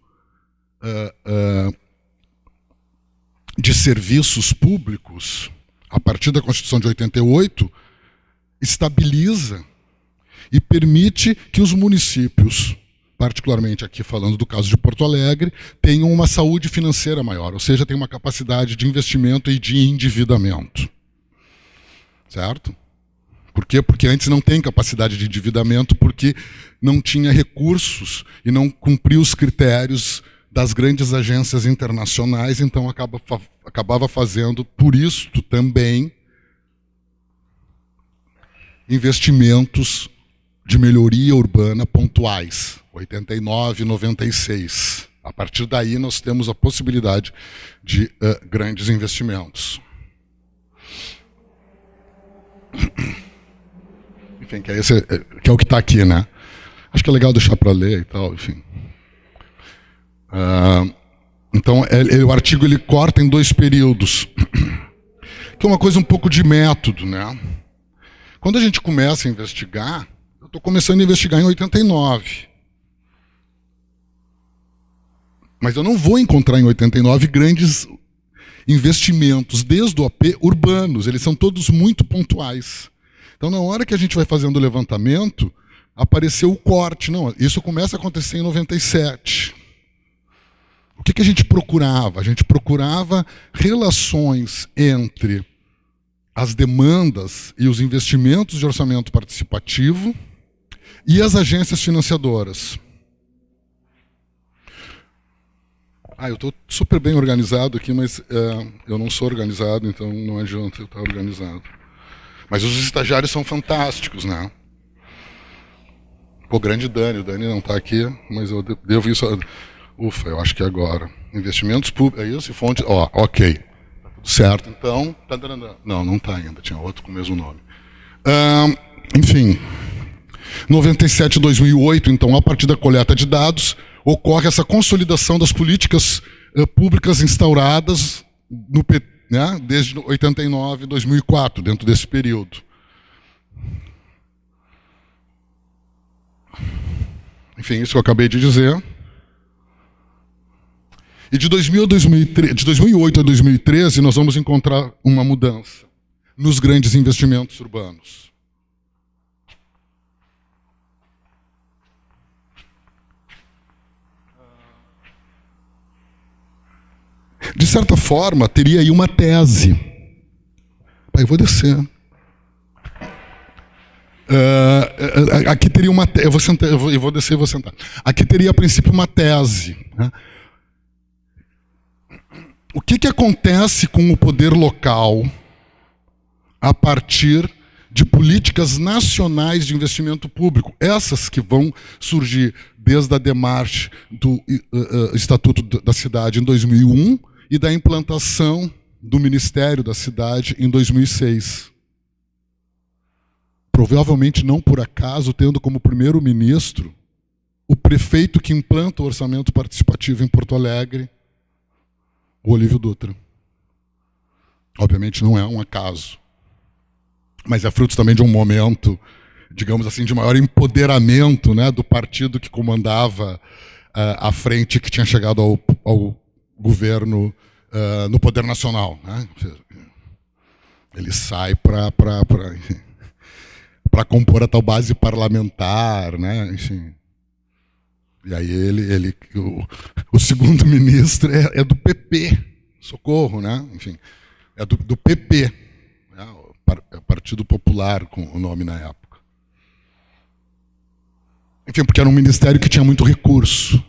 de serviços públicos, a partir da Constituição de 88, estabiliza e permite que os municípios, particularmente aqui falando do caso de Porto Alegre, tenham uma saúde financeira maior, ou seja, tem uma capacidade de investimento e de endividamento. Certo? Por quê? Porque antes não tem capacidade de endividamento, porque não tinha recursos e não cumpria os critérios das grandes agências internacionais, então acabava fazendo, por isso também, investimentos de melhoria urbana pontuais, 89, 96. A partir daí nós temos a possibilidade de grandes investimentos. Enfim, que é o que está aqui, né? Acho que é legal deixar para ler e tal, enfim. Então, o artigo ele corta em 2 períodos, que é uma coisa um pouco de método, né? Quando a gente começa a investigar, eu estou começando a investigar em 89. Mas eu não vou encontrar em 89 grandes investimentos, desde o AP, urbanos. Eles são todos muito pontuais. Então, na hora que a gente vai fazendo o levantamento, apareceu o corte. Não, isso começa a acontecer em 97. O que a gente procurava? A gente procurava relações entre as demandas e os investimentos de orçamento participativo e as agências financiadoras. Eu estou super bem organizado aqui, mas eu não sou organizado, então não adianta eu estar organizado. Mas os estagiários são fantásticos, né? Pô, grande Dani, o Dani não está aqui, mas eu devo isso. Ufa, eu acho que é agora. Investimentos públicos, é isso? Fonte. Ok. Tá tudo certo, então. Não está ainda, tinha outro com o mesmo nome. Enfim, 97 e 2008, então, a partir da coleta de dados, ocorre essa consolidação das políticas públicas instauradas né, desde 89 e 2004, dentro desse período. Enfim, isso que eu acabei de dizer. E de 2008 a 2013, nós vamos encontrar uma mudança nos grandes investimentos urbanos. De certa forma, teria aí uma tese. Eu vou descer. Aqui teria uma tese. Eu vou descer e vou sentar. Aqui teria, a princípio, uma tese. Né? O que acontece com o poder local a partir de políticas nacionais de investimento público? Essas que vão surgir desde a demarche do Estatuto da Cidade em 2001 e da implantação do Ministério da Cidade em 2006. Provavelmente não por acaso, tendo como primeiro-ministro o prefeito que implanta o orçamento participativo em Porto Alegre, o Olívio Dutra. Obviamente não é um acaso, mas é fruto também de um momento, digamos assim, de maior empoderamento, né, do partido que comandava a frente que tinha chegado ao governo no poder nacional. Né? Ele sai para compor a tal base parlamentar, né? Enfim. E aí o segundo ministro é do PP, socorro, né? Enfim, é do PP, né? Partido Popular, com o nome na época. Enfim, porque era um ministério que tinha muito recurso.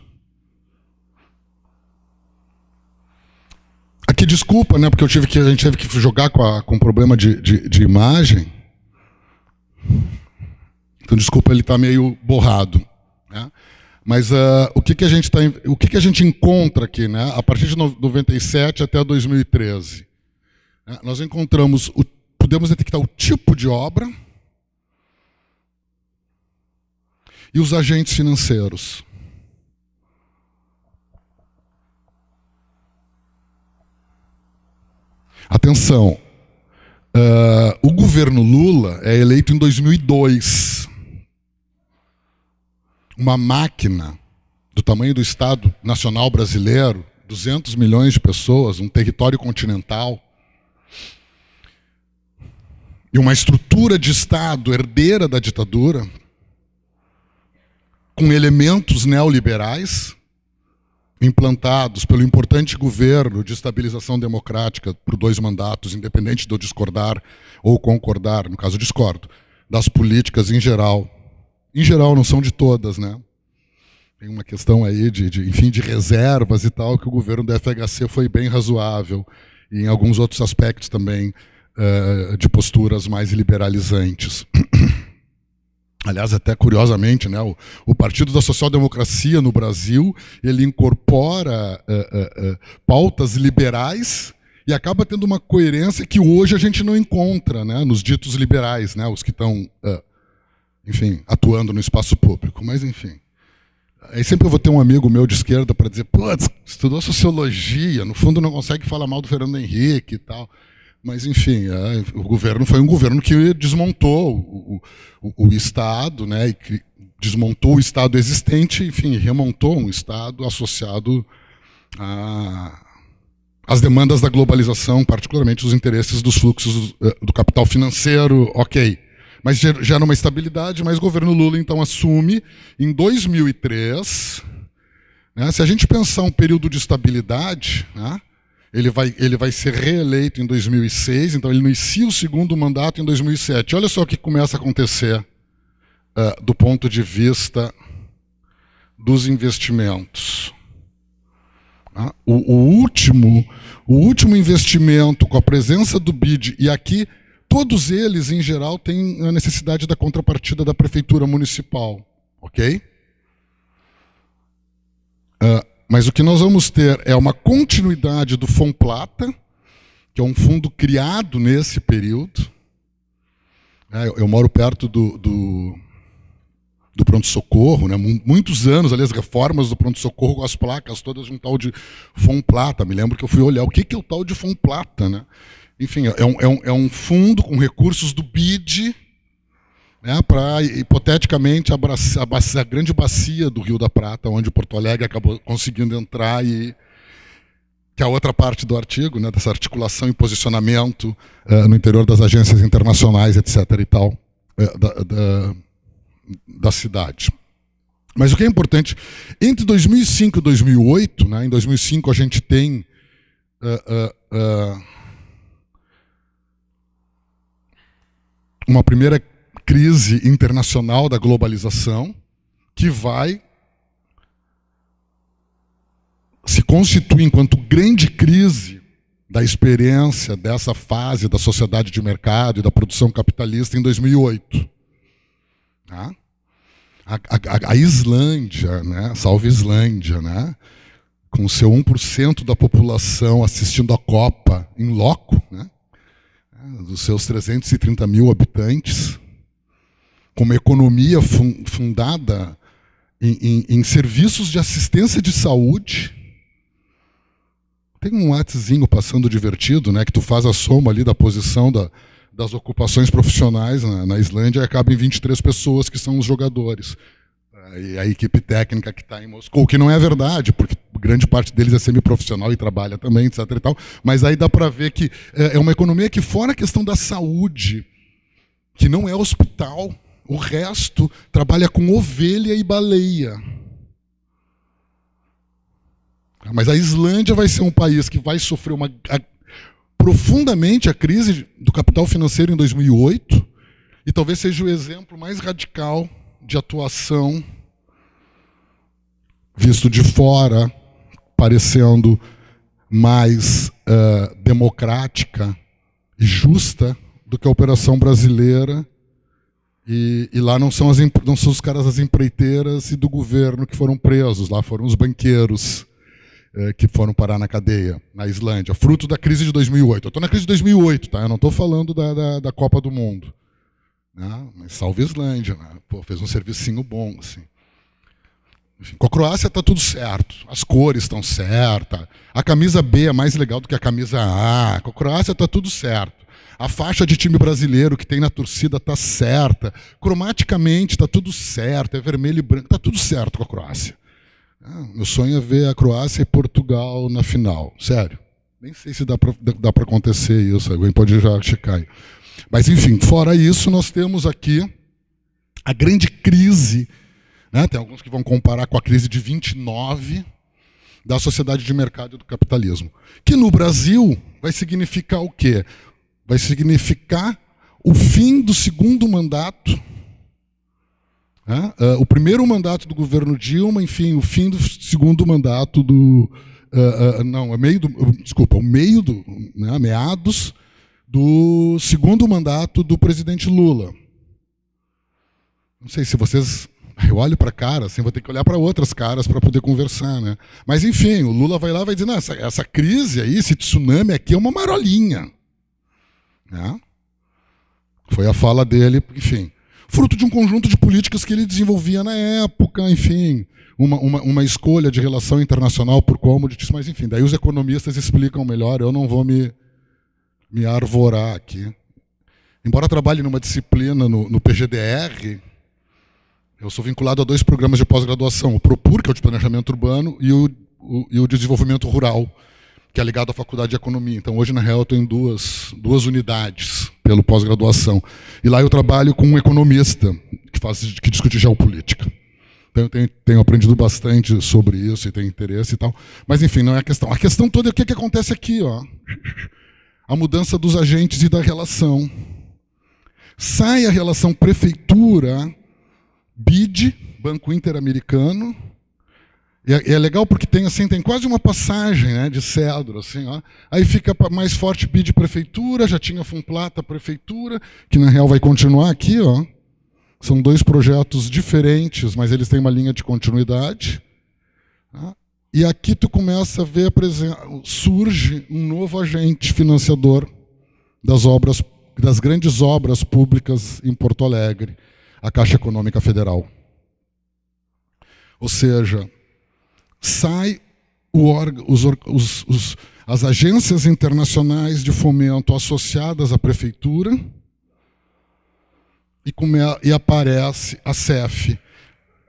Aqui, desculpa, né? Porque a gente teve que jogar com problema de imagem. Então, desculpa, ele está meio borrado. Né? Mas o que a gente encontra aqui, né? A partir de 97 até 2013? Né? Nós encontramos, podemos detectar o tipo de obra e os agentes financeiros. Atenção, o governo Lula é eleito em 2002. Uma máquina do tamanho do Estado Nacional Brasileiro, 200 milhões de pessoas, um território continental, e uma estrutura de Estado herdeira da ditadura, com elementos neoliberais, implantados pelo importante governo de estabilização democrática por 2 mandatos, independente de eu discordar ou concordar, no caso discordo, das políticas em geral. Em geral, não são de todas, né? Tem uma questão aí enfim, de reservas e tal, que o governo da FHC foi bem razoável, e em alguns outros aspectos também de posturas mais liberalizantes. Aliás, até curiosamente, né, o Partido da Social Democracia no Brasil, ele incorpora pautas liberais e acaba tendo uma coerência que hoje a gente não encontra, né, nos ditos liberais, né, os que estão, enfim, atuando no espaço público. Mas, enfim. Aí sempre eu vou ter um amigo meu de esquerda para dizer, putz, estudou sociologia, no fundo não consegue falar mal do Fernando Henrique e tal. Mas, enfim, o governo foi um governo que desmontou o Estado, né, e desmontou o Estado existente, enfim, remontou um Estado associado às demandas da globalização, particularmente os interesses dos fluxos do capital financeiro, ok. Mas já numa estabilidade, mas o governo Lula, então, assume em 2003, né, se a gente pensar um período de estabilidade, né, ele vai ser reeleito em 2006, então ele inicia o segundo mandato em 2007. Olha só o que começa a acontecer do ponto de vista dos investimentos. O último investimento com a presença do BID, e aqui todos eles, em geral, têm a necessidade da contrapartida da prefeitura municipal. Ok? Mas o que nós vamos ter é uma continuidade do Fomplata, que é um fundo criado nesse período. Eu moro perto do pronto-socorro, né? Muitos anos, ali, as reformas do pronto-socorro com as placas todas de um tal de Fomplata. Me lembro que eu fui olhar o que é o tal de Fomplata, né? Enfim, é um fundo com recursos do BID, né, para, hipoteticamente, abraçar a grande bacia do Rio da Prata, onde Porto Alegre acabou conseguindo entrar, e que é a outra parte do artigo, né, dessa articulação e posicionamento no interior das agências internacionais, etc. e tal, da cidade. Mas o que é importante, entre 2005 e 2008, né, em 2005 a gente tem uma primeira crise internacional da globalização, que vai se constituir enquanto grande crise da experiência dessa fase da sociedade de mercado e da produção capitalista em 2008. Tá? A Islândia, né? Salve Islândia, né? Com seu 1% da população assistindo a Copa em loco, né? Dos seus 330 mil habitantes, com uma economia fundada em serviços de assistência de saúde. Tem um WhatsAppzinho passando divertido, né, que tu faz a soma ali da posição das ocupações profissionais na Islândia e acaba em 23 pessoas que são os jogadores. E a equipe técnica que está em Moscou, que não é verdade, porque grande parte deles é semiprofissional e trabalha também, etc. e tal, mas aí dá para ver que é uma economia que, fora a questão da saúde, que não é hospital, o resto trabalha com ovelha e baleia. Mas a Islândia vai ser um país que vai sofrer profundamente a crise do capital financeiro em 2008 e talvez seja o exemplo mais radical de atuação visto de fora, parecendo mais democrática e justa do que a operação brasileira. E lá não são os caras das empreiteiras e do governo que foram presos, lá foram os banqueiros que foram parar na cadeia, na Islândia, fruto da crise de 2008. Eu estou na crise de 2008, tá? Eu não estou falando da Copa do Mundo. Né? Mas salve a Islândia, né? Pô, fez um servicinho bom. Assim. Enfim, com a Croácia está tudo certo, as cores estão certas, a camisa B é mais legal do que a camisa A, com a Croácia está tudo certo. A faixa de time brasileiro que tem na torcida está certa, cromaticamente está tudo certo, é vermelho e branco, está tudo certo com a Croácia. Meu sonho é ver a Croácia e Portugal na final. Sério. Nem sei se dá para acontecer isso. Alguém pode já checar aí. Mas, enfim, fora isso, nós temos aqui a grande crise, né? Tem alguns que vão comparar com a crise de 29 da sociedade de mercado e do capitalismo. Que no Brasil vai significar o quê? Vai significar o fim do segundo mandato. O primeiro mandato do governo Dilma, enfim, o fim do segundo mandato do... meados do segundo mandato do presidente Lula. Não sei se vocês... Eu olho para a cara, assim, vou ter que olhar para outras caras para poder conversar, né? Mas, enfim, o Lula vai lá e vai dizer, não, essa crise aí, esse tsunami aqui é uma marolinha. Né? Foi a fala dele, enfim... fruto de um conjunto de políticas que ele desenvolvia na época, enfim, uma escolha de relação internacional por commodities, mas enfim, daí os economistas explicam melhor, eu não vou me arvorar aqui. Embora trabalhe numa disciplina no PGDR, eu sou vinculado a 2 programas de pós-graduação, o PROPUR, que é o de planejamento urbano, e o de desenvolvimento rural, que é ligado à Faculdade de Economia. Então, hoje, na real, eu tenho duas unidades pelo pós-graduação. E lá eu trabalho com um economista que discute geopolítica. Então, eu tenho aprendido bastante sobre isso e tenho interesse e tal. Mas, enfim, não é a questão. A questão toda é o que acontece aqui. Ó. A mudança dos agentes e da relação. Sai a relação prefeitura-BID, Banco Interamericano. E é legal porque tem quase uma passagem, né, de cedro. Assim, ó. Aí fica mais forte BID prefeitura, já tinha Funplata prefeitura, que na real vai continuar aqui. Ó. São 2 projetos diferentes, mas eles têm uma linha de continuidade. Tá? E aqui tu começa a ver, surge um novo agente financiador das grandes obras públicas em Porto Alegre, a Caixa Econômica Federal. Ou seja, sai as agências internacionais de fomento associadas à prefeitura e aparece a CEF.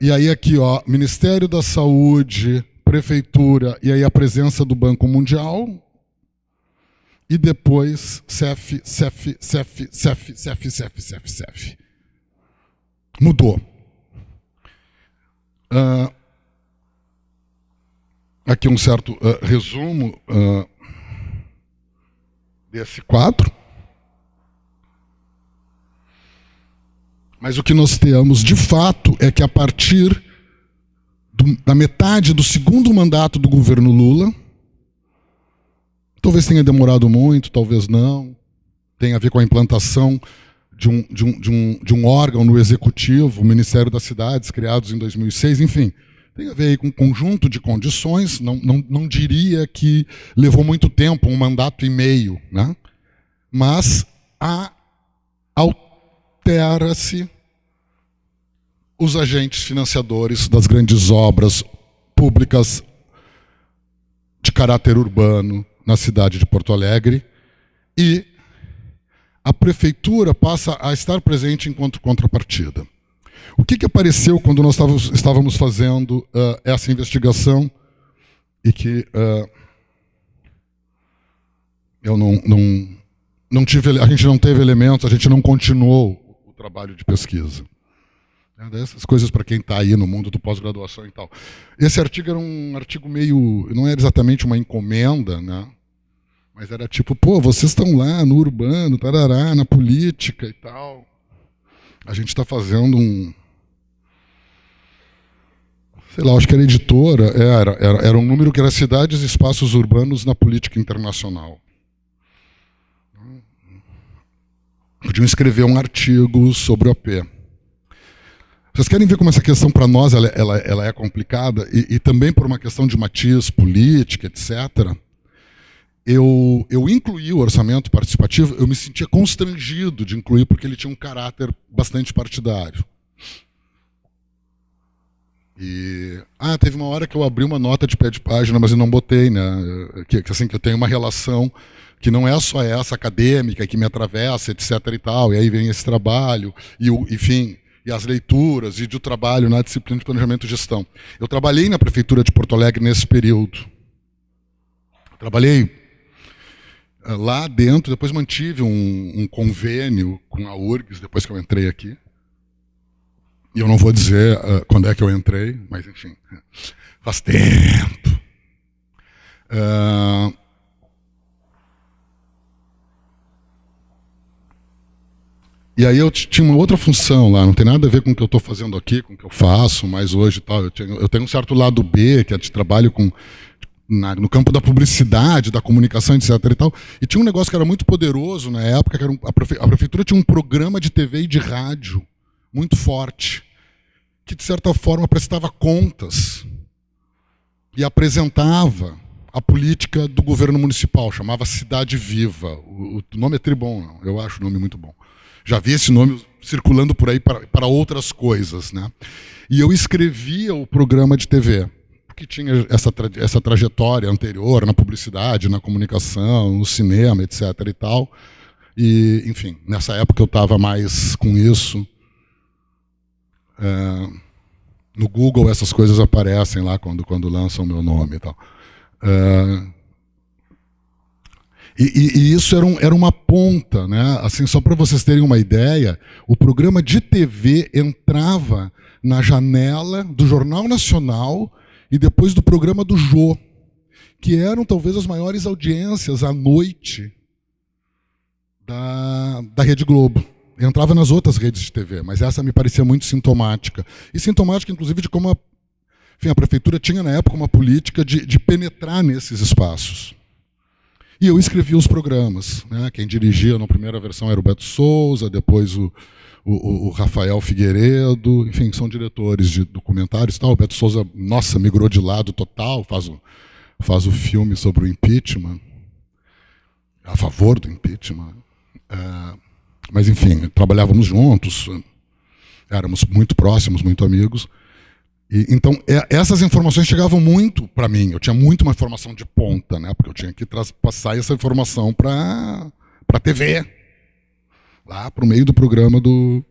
E aí aqui, ó, Ministério da Saúde, prefeitura, e aí a presença do Banco Mundial, e depois CEF. Mudou. Aqui um certo resumo. desse quadro. Mas o que nós temos, de fato, é que a partir da metade do segundo mandato do governo Lula, talvez tenha demorado muito, talvez não, tem a ver com a implantação de um órgão no Executivo, o Ministério das Cidades, criados em 2006, enfim, tem a ver aí com um conjunto de condições, não diria que levou muito tempo, um mandato e meio, né? Mas altera-se os agentes financiadores das grandes obras públicas de caráter urbano na cidade de Porto Alegre e a prefeitura passa a estar presente enquanto contrapartida. O que apareceu quando nós estávamos fazendo essa investigação e que a gente não teve elementos, a gente não continuou o trabalho de pesquisa. Dessas coisas para quem está aí no mundo do pós-graduação e tal. Esse artigo era um artigo meio... não era exatamente uma encomenda, né? Mas era tipo, pô, vocês estão lá no urbano, tarará, na política e tal. A gente está fazendo sei lá, acho que era editora, era um número que era cidades e espaços urbanos na política internacional. Podiam escrever um artigo sobre o OP. Vocês querem ver como essa questão, para nós, ela é complicada? E também por uma questão de matiz política, etc., eu incluí o orçamento participativo, eu me sentia constrangido de incluir, porque ele tinha um caráter bastante partidário. E teve uma hora que eu abri uma nota de pé de página, mas eu não botei, né? Que eu tenho uma relação que não é só essa acadêmica que me atravessa, etc. e tal, e aí vem esse trabalho, enfim, e as leituras, e do trabalho na disciplina de planejamento e gestão. Eu trabalhei na prefeitura de Porto Alegre nesse período. Trabalhei lá dentro, depois mantive um convênio com a URGS, depois que eu entrei aqui. E eu não vou dizer quando é que eu entrei, mas enfim, faz tempo. E aí eu tinha uma outra função lá, não tem nada a ver com o que eu estou fazendo aqui, com o que eu faço mais hoje e tal. Eu tenho um certo lado B, que é de trabalho no campo da publicidade, da comunicação, etc. e tal. E tinha um negócio que era muito poderoso na época, que era a prefeitura tinha um programa de TV e de rádio muito forte, que de certa forma prestava contas e apresentava a política do governo municipal, chamava Cidade Viva. O nome é tribom, não, eu acho o nome muito bom. Já vi esse nome circulando por aí para outras coisas, né? E eu escrevia o programa de TV, porque tinha essa trajetória anterior na publicidade, na comunicação, no cinema, etc. e tal. E, enfim, nessa época eu estava mais com isso. No Google essas coisas aparecem lá quando lançam o meu nome e tal. E isso era uma ponta, né? Assim, só para vocês terem uma ideia, o programa de TV entrava na janela do Jornal Nacional e depois do programa do Jô, que eram talvez as maiores audiências à noite da Rede Globo. Entrava nas outras redes de TV, mas essa me parecia muito sintomática. E sintomática, inclusive, de como a prefeitura tinha, na época, uma política de penetrar nesses espaços. E eu escrevia os programas, né? Quem dirigia na primeira versão era o Beto Souza, depois o Rafael Figueiredo, enfim, são diretores de documentários e tal. O Beto Souza, nossa, migrou de lado total, faz o filme sobre o impeachment, a favor do impeachment. Mas, enfim, trabalhávamos juntos, éramos muito próximos, muito amigos. E, então, essas informações chegavam muito para mim. Eu tinha muito uma informação de ponta, né? Porque eu tinha que passar essa informação para a TV, lá para o meio do programa do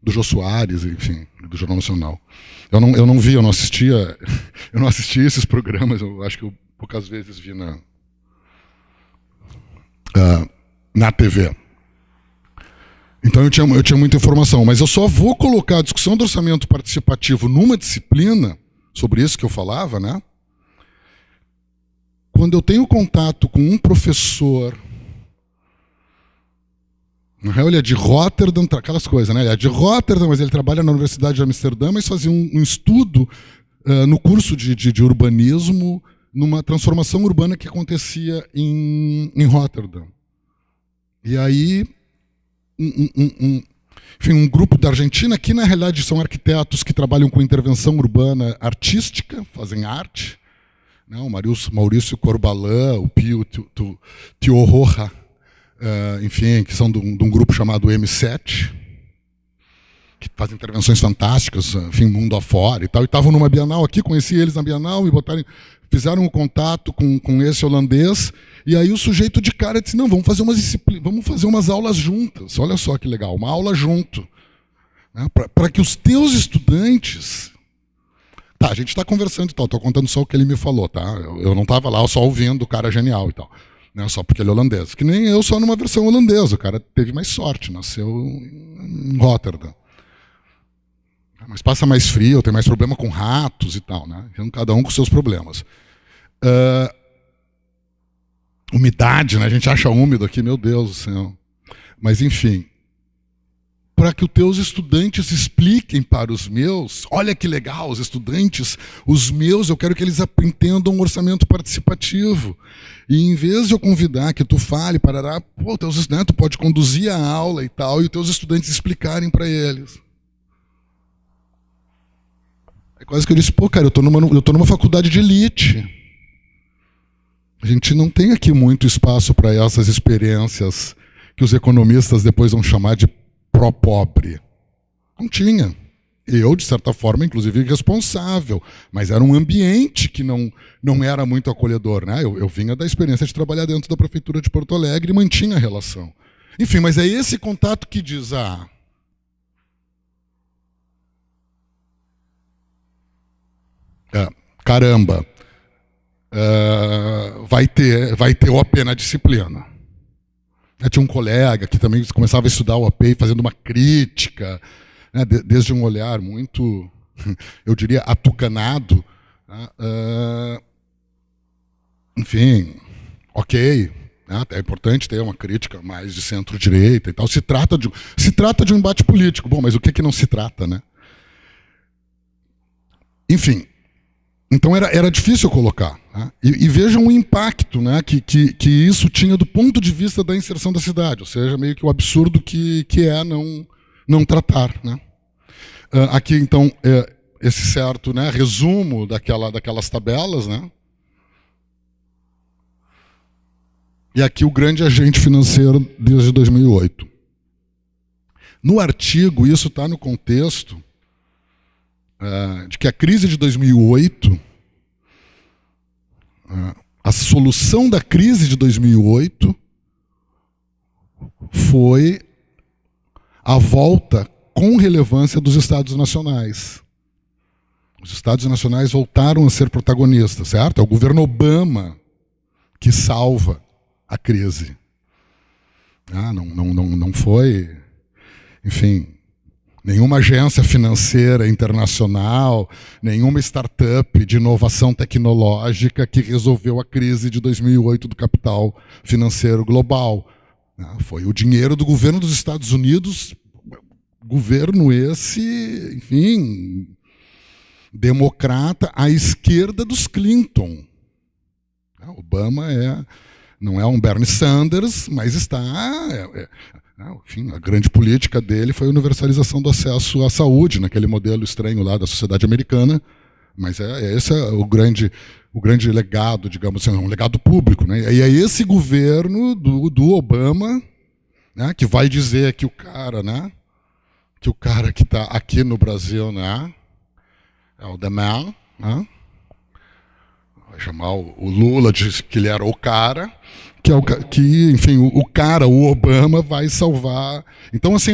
Jô Soares, enfim, do Jornal Nacional. Eu não assistia esses programas, eu acho que eu poucas vezes vi na TV. Então eu tinha muita informação, mas eu só vou colocar a discussão do orçamento participativo numa disciplina, sobre isso que eu falava, né? Quando eu tenho contato com um professor Na real, ele é de Rotterdam, aquelas coisas, né? Ele é de Rotterdam, mas ele trabalha na Universidade de Amsterdã, mas fazia um estudo no curso de urbanismo, numa transformação urbana que acontecia em Rotterdam. E aí, enfim, um grupo da Argentina, que na realidade são arquitetos que trabalham com intervenção urbana artística, fazem arte, né? O Maurício Corbalán, o Pio Tiorroja, enfim, que são de um grupo chamado M7, que fazem intervenções fantásticas, enfim, mundo afora e tal. E estavam numa Bienal aqui, conheci eles na Bienal, fizeram um contato com esse holandês, e aí o sujeito de cara disse, não, vamos fazer umas aulas juntas. Olha só que legal, uma aula junto. Né, para que os teus estudantes... Tá, a gente está conversando e tal, estou contando só o que ele me falou, tá? Eu não estava lá, só ouvindo, o cara é genial e tal. Né, só porque ele é holandês. Que nem eu, só numa versão holandesa. O cara teve mais sorte, nasceu em Rotterdam. Mas passa mais frio, tem mais problema com ratos e tal, né? Então, cada um com seus problemas. Umidade, né? A gente acha úmido aqui, meu Deus do céu. Mas, enfim, para que os teus estudantes expliquem para os meus, olha que legal, os meus, eu quero que eles entendam um orçamento participativo. E em vez de eu convidar que tu fale, parará, pô, teus estudantes, tu pode conduzir a aula e tal, e os teus estudantes explicarem para eles. É quase que eu disse, pô, cara, eu tô numa faculdade de elite. A gente não tem aqui muito espaço para essas experiências que os economistas depois vão chamar de pró-pobre. Não tinha. Eu, de certa forma, inclusive, responsável. Mas era um ambiente que não era muito acolhedor, né? Eu vinha da experiência de trabalhar dentro da Prefeitura de Porto Alegre e mantinha a relação. Enfim, mas é esse contato que diz, caramba, vai ter OP na disciplina. Eu tinha um colega que também começava a estudar o OP fazendo uma crítica, né, desde um olhar muito, eu diria, atucanado. Enfim, ok, né, é importante ter uma crítica mais de centro-direita e tal. Se trata de um embate político. Bom, mas o que não se trata, né? Enfim, então era difícil colocar. Né? E vejam o impacto, né, que isso tinha do ponto de vista da inserção da cidade, ou seja, meio que o absurdo que é não tratar. Né? Aqui, então, esse certo, né, resumo daquelas tabelas. Né? E aqui o grande agente financeiro desde 2008. No artigo, isso está no contexto de que a crise de 2008, a solução da crise de 2008 foi a volta com relevância dos Estados nacionais. Os Estados nacionais voltaram a ser protagonistas, certo? É o governo Obama que salva a crise. Não foi, enfim, nenhuma agência financeira internacional, nenhuma startup de inovação tecnológica que resolveu a crise de 2008 do capital financeiro global. Foi o dinheiro do governo dos Estados Unidos, governo esse, enfim, democrata à esquerda dos Clinton. Obama não é um Bernie Sanders, mas está... Enfim, a grande política dele foi a universalização do acesso à saúde, naquele modelo estranho lá da sociedade americana, mas esse é o grande legado, digamos assim, um legado público. Né? E é esse governo do Obama, né, que vai dizer que o cara, né, que está aqui no Brasil, né, é o The Man, né, vai chamar o Lula de que ele era o cara, enfim, o Obama vai salvar. Então, assim,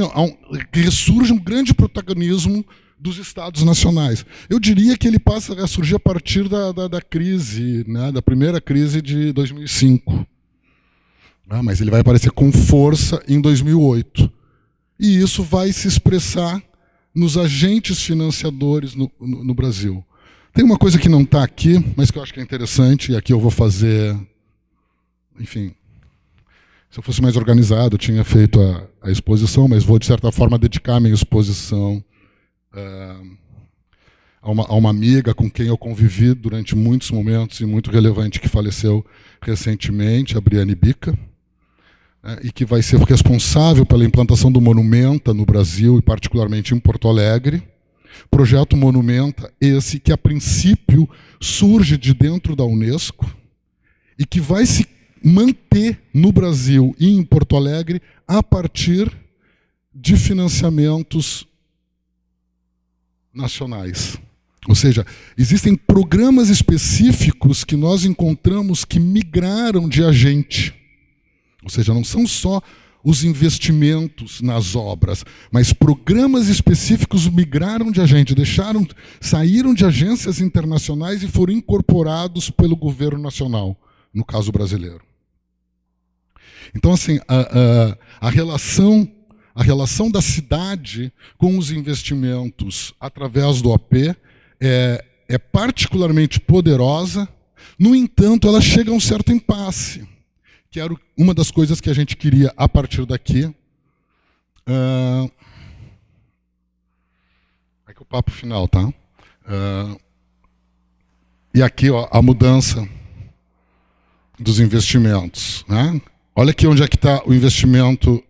ressurge um grande protagonismo dos Estados nacionais. Eu diria que ele passa a surgir a partir da crise, né, da primeira crise de 2005. Mas ele vai aparecer com força em 2008. E isso vai se expressar nos agentes financiadores no Brasil. Tem uma coisa que não está aqui, mas que eu acho que é interessante, e aqui eu vou fazer... Enfim, Se eu fosse mais organizado, eu tinha feito a exposição, mas vou, de certa forma, dedicar a minha exposição a uma amiga com quem eu convivi durante muitos momentos e muito relevante, que faleceu recentemente, a Briane Bica, e que vai ser responsável pela implantação do Monumenta no Brasil, e particularmente em Porto Alegre. Projeto Monumenta, esse que a princípio surge de dentro da Unesco e que vai se manter no Brasil e em Porto Alegre a partir de financiamentos nacionais. Ou seja, existem programas específicos que nós encontramos que migraram de agente. Ou seja, não são só os investimentos nas obras, mas programas específicos migraram de agente, saíram de agências internacionais e foram incorporados pelo governo nacional, no caso brasileiro. Então, assim, a relação da cidade com os investimentos através do AP é particularmente poderosa. No entanto, ela chega a um certo impasse, que era uma das coisas que a gente queria a partir daqui. Aqui o papo final, tá? E aqui, ó, a mudança dos investimentos, né? Olha aqui onde é que está o investimento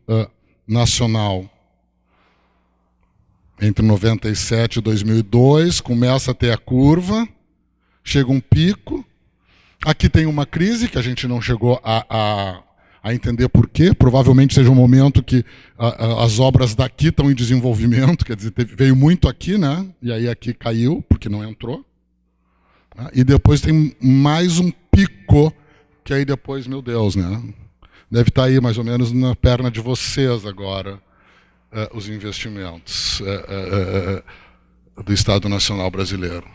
nacional. Entre 97 e 2002, começa a ter a curva, chega um pico. Aqui tem uma crise que a gente não chegou a entender por quê. Provavelmente seja um momento que as obras daqui estão em desenvolvimento, quer dizer, veio muito aqui, né? E aí aqui caiu, porque não entrou. E depois tem mais um pico, que aí depois, meu Deus, né? Deve estar aí mais ou menos na perna de vocês agora, os investimentos do Estado Nacional Brasileiro.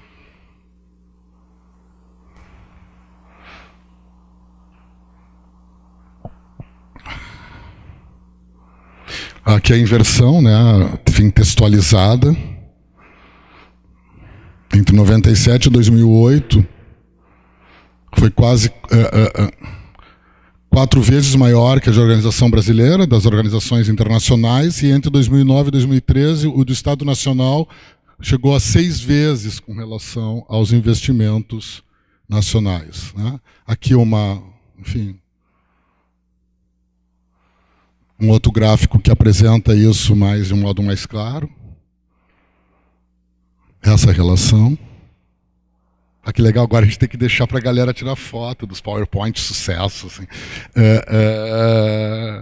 Aqui a inversão, né, enfim, textualizada. Entre 97 e 2008, foi quase 4 vezes maior que a de organização brasileira, das organizações internacionais, e entre 2009 e 2013, o do Estado Nacional chegou a 6 vezes com relação aos investimentos nacionais, né? Aqui enfim, um outro gráfico que apresenta isso de um modo mais claro. Essa relação. Que legal, agora a gente tem que deixar para a galera tirar foto dos PowerPoint de sucesso. Assim. Que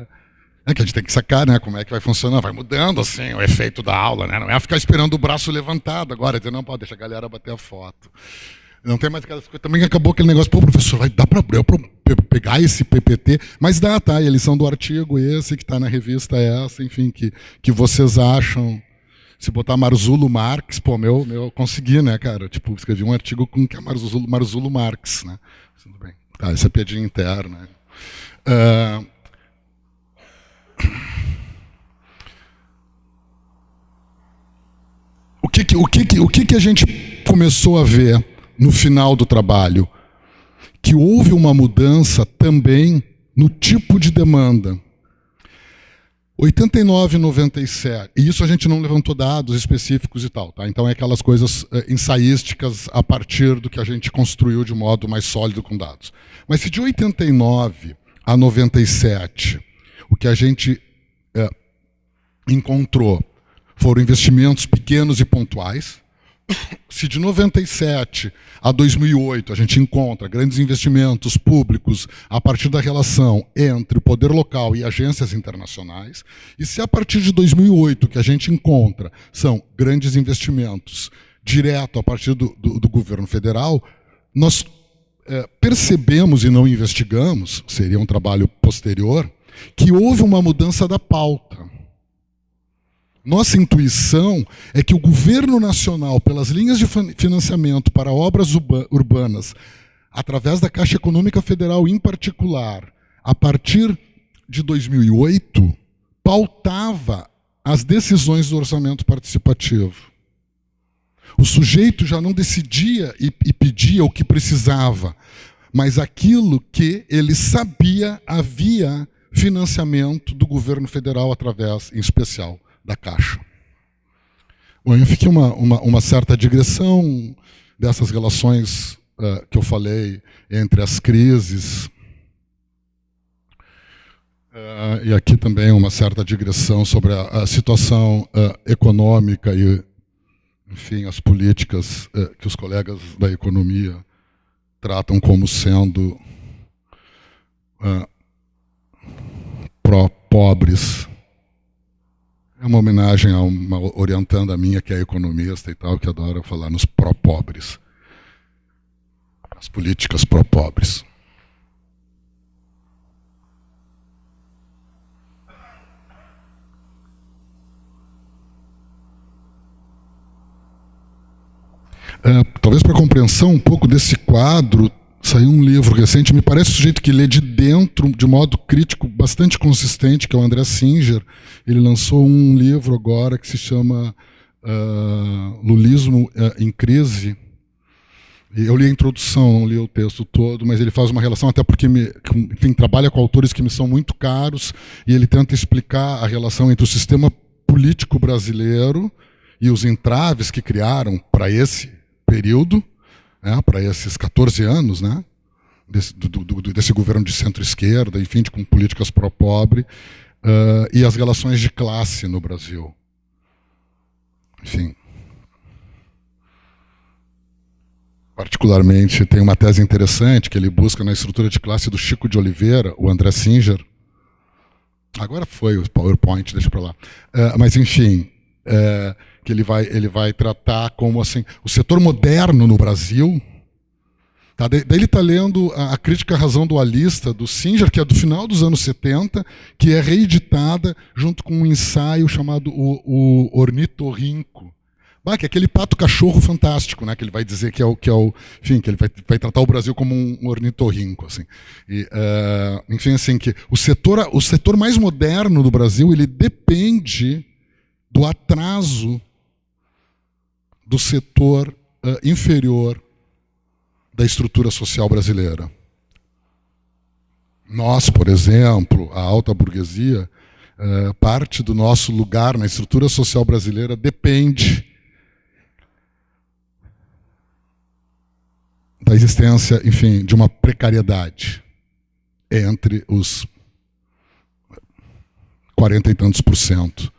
a gente tem que sacar, né, como é que vai funcionar. Vai mudando assim, o efeito da aula, né? Não é ficar esperando o braço levantado agora, dizer, não, pode deixar a galera bater a foto. Não tem mais aquelas coisas. Também acabou aquele negócio, pô, professor, vai dar para eu pegar esse PPT, mas dá, tá? E eles são do artigo esse, que está na revista essa, enfim, que vocês acham. Se botar Marzulo Marx, pô, eu consegui, né, cara? Tipo, escrevi um artigo com que é Marzulo Marx, né? Tudo bem. Tá, essa é piadinha interna. O que a gente começou a ver no final do trabalho? Que houve uma mudança também no tipo de demanda. 89 e 97, e isso a gente não levantou dados específicos e tal, tá? Então é aquelas coisas ensaísticas a partir do que a gente construiu de modo mais sólido com dados. Mas se de 89 a 97, o que a gente encontrou foram investimentos pequenos e pontuais, se de 97 a 2008 a gente encontra grandes investimentos públicos a partir da relação entre o poder local e agências internacionais, e se a partir de 2008 que a gente encontra são grandes investimentos direto a partir do governo federal, nós percebemos e não investigamos, seria um trabalho posterior, que houve uma mudança da pauta. Nossa intuição é que o governo nacional, pelas linhas de financiamento para obras urbanas, através da Caixa Econômica Federal em particular, a partir de 2008, pautava as decisões do orçamento participativo. O sujeito já não decidia e pedia o que precisava, mas aquilo que ele sabia havia financiamento do governo federal através, em especial, da Caixa. Bom, eu fiquei uma certa digressão dessas relações que eu falei entre as crises, e aqui também uma certa digressão sobre a situação econômica e, enfim, as políticas que os colegas da economia tratam como sendo pró-pobres. É uma homenagem a uma orientanda minha que é economista e tal, que adora falar nos pró-pobres. As políticas pró-pobres. Talvez para a compreensão um pouco desse quadro, saiu um livro recente, me parece o sujeito que lê de dentro, de modo crítico, bastante consistente, que é o André Singer. Ele lançou um livro agora que se chama Lulismo em Crise. E eu li a introdução, não li o texto todo, mas ele faz uma relação, até porque enfim, trabalha com autores que me são muito caros, e ele tenta explicar a relação entre o sistema político brasileiro e os entraves que criaram para esse período, para esses 14 anos, né, desse governo de centro-esquerda, enfim, com políticas pró-pobre, e as relações de classe no Brasil. Enfim. Particularmente, tem uma tese interessante que ele busca na estrutura de classe do Chico de Oliveira, o André Singer. Agora foi o PowerPoint, deixa para lá. Mas, enfim, que ele vai tratar como assim, o setor moderno no Brasil. Tá? Daí ele está lendo a Crítica à Razão Dualista, do Singer, que é do final dos anos 70, que é reeditada junto com um ensaio chamado o Ornitorrinco. Que é aquele pato-cachorro fantástico, né? Que ele vai dizer que é o enfim, que ele vai tratar o Brasil como um ornitorrinco, assim. E, enfim, assim, que o setor mais moderno do Brasil, ele depende do atraso do setor inferior da estrutura social brasileira. Nós, por exemplo, a alta burguesia, parte do nosso lugar na estrutura social brasileira depende da existência, enfim, de uma precariedade entre os 40 e tantos %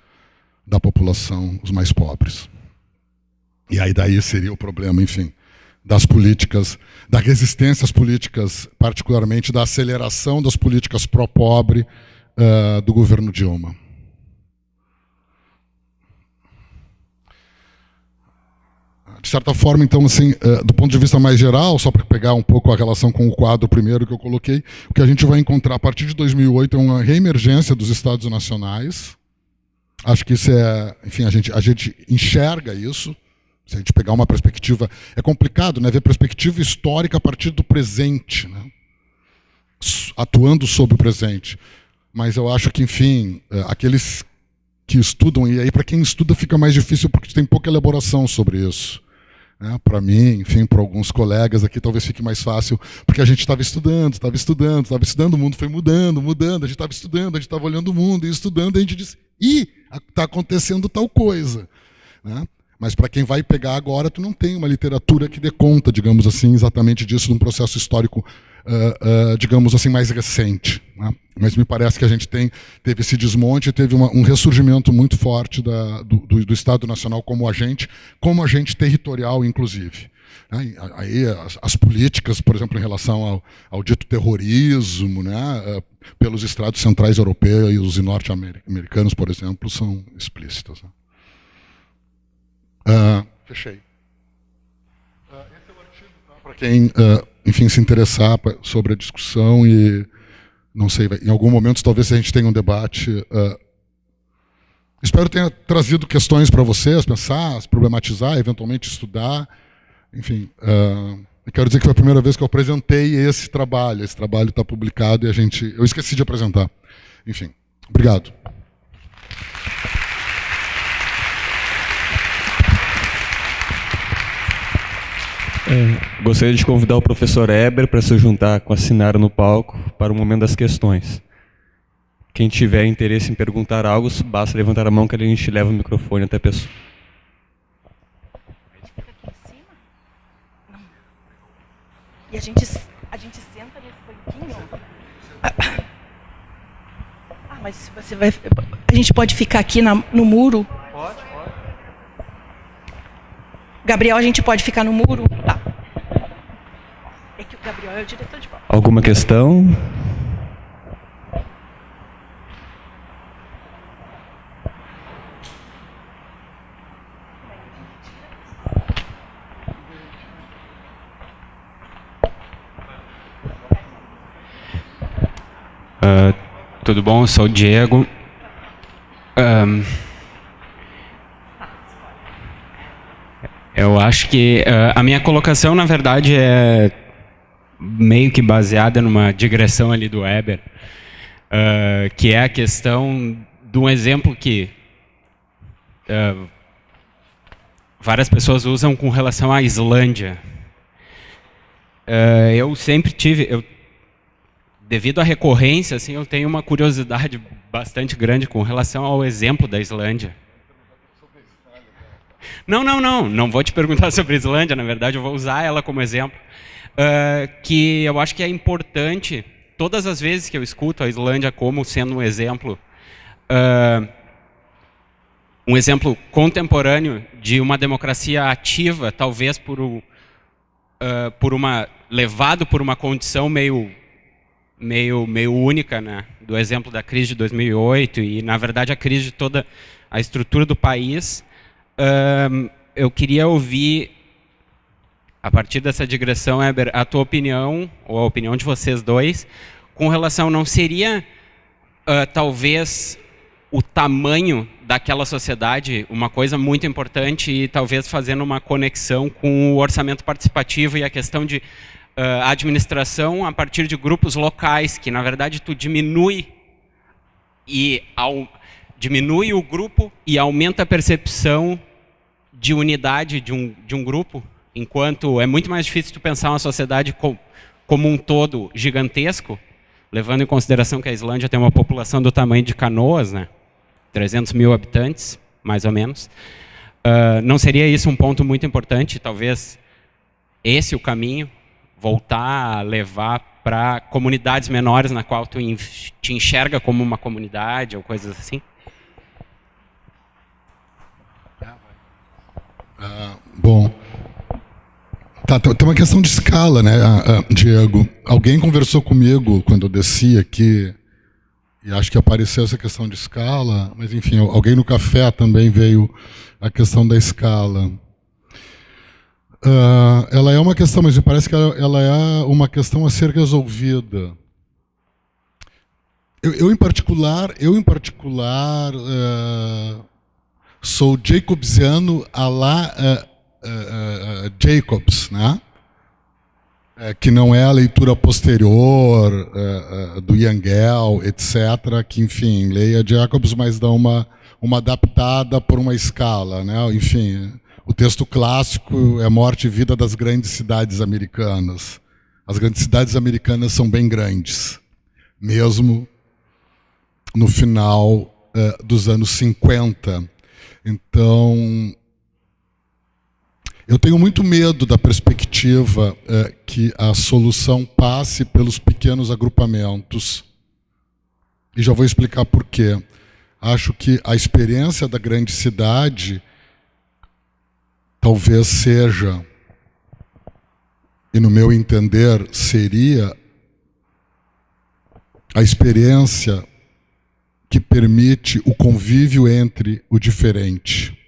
da população, os mais pobres. E aí daí seria o problema, enfim, das políticas, da resistência às políticas, particularmente da aceleração das políticas pró-pobre do governo Dilma. De certa forma, então, assim, do ponto de vista mais geral, só para pegar um pouco a relação com o quadro primeiro que eu coloquei, o que a gente vai encontrar a partir de 2008 é uma reemergência dos Estados nacionais. Acho que isso enfim, a gente enxerga isso. Se a gente pegar uma perspectiva, é complicado, né, ver perspectiva histórica a partir do presente, né, atuando sobre o presente. Mas eu acho que, enfim, aqueles que estudam, e aí para quem estuda fica mais difícil porque tem pouca elaboração sobre isso. Para mim, enfim, para alguns colegas aqui talvez fique mais fácil, porque a gente estava estudando, o mundo foi mudando, a gente estava estudando, a gente estava olhando o mundo e estudando, e a gente disse, está acontecendo tal coisa. Né? Mas para quem vai pegar agora, tu não tem uma literatura que dê conta, digamos assim, exatamente disso, num processo histórico, digamos assim, mais recente. Né? Mas me parece que a gente teve esse desmonte, teve um ressurgimento muito forte do Estado Nacional como agente territorial, inclusive. Né? Aí as políticas, por exemplo, em relação ao dito terrorismo, né, pelos Estados centrais europeus e norte-americanos, por exemplo, são explícitas. Né? Fechei. Esse é o artigo, tá? Para quem, enfim, se interessar sobre a discussão e, não sei, em algum momento talvez a gente tenha um debate. Espero ter trazido questões para vocês, pensar, problematizar, eventualmente estudar. Enfim, eu quero dizer que foi a primeira vez que eu apresentei esse trabalho. Esse trabalho está publicado e eu esqueci de apresentar. Enfim, obrigado. Gostaria de convidar o professor Eber para se juntar com a Sinara no palco para o momento das questões. Quem tiver interesse em perguntar algo, basta levantar a mão que a gente leva o microfone até a pessoa. E a gente senta nesse banquinho? Ah, mas se você vai... A gente pode ficar aqui no muro? Pode. Gabriel, a gente pode ficar no muro? Tá. É que o Gabriel é o diretor de palco. Alguma questão? Tudo bom? Eu sou o Diego. Eu acho que a minha colocação, na verdade, é meio que baseada numa digressão ali do Weber, que é a questão de um exemplo que várias pessoas usam com relação à Islândia. Eu sempre tive... Devido à recorrência, assim, eu tenho uma curiosidade bastante grande com relação ao exemplo da Islândia. Não vou te perguntar sobre a Islândia, na verdade eu vou usar ela como exemplo. Que eu acho que é importante, todas as vezes que eu escuto a Islândia como sendo um exemplo contemporâneo de uma democracia ativa, talvez levado por uma condição meio única, né, do exemplo da crise de 2008 e, na verdade, a crise de toda a estrutura do país. Eu queria ouvir, a partir dessa digressão, Weber, a tua opinião, ou a opinião de vocês dois, com relação, não seria, talvez, o tamanho daquela sociedade uma coisa muito importante e talvez fazendo uma conexão com o orçamento participativo e a questão de a administração a partir de grupos locais, que na verdade tu diminui o grupo e aumenta a percepção de unidade de um grupo, enquanto é muito mais difícil tu pensar uma sociedade como um todo gigantesco, levando em consideração que a Islândia tem uma população do tamanho de Canoas, né? 300 mil habitantes, mais ou menos. Não seria isso um ponto muito importante? Talvez esse o caminho, voltar a levar para comunidades menores na qual tu te enxerga como uma comunidade ou coisas assim? Bom, tem uma questão de escala, né, Diego? Alguém conversou comigo quando eu desci aqui, e acho que apareceu essa questão de escala, mas enfim, alguém no café também veio a questão da escala. Ela é uma questão, mas me parece que ela é uma questão a ser resolvida. Eu em particular, sou jacobsiano à la Jacobs, né? Que não é a leitura posterior do Yangel, etc., que, enfim, leia Jacobs, mas dá uma adaptada por uma escala, né? Enfim, o texto clássico é Morte e Vida das Grandes Cidades Americanas. As grandes cidades americanas são bem grandes, mesmo no final dos anos 50. Então, eu tenho muito medo da perspectiva que a solução passe pelos pequenos agrupamentos. E já vou explicar por quê. Acho que a experiência da grande cidade talvez seja, e no meu entender seria, a experiência que permite o convívio entre o diferente.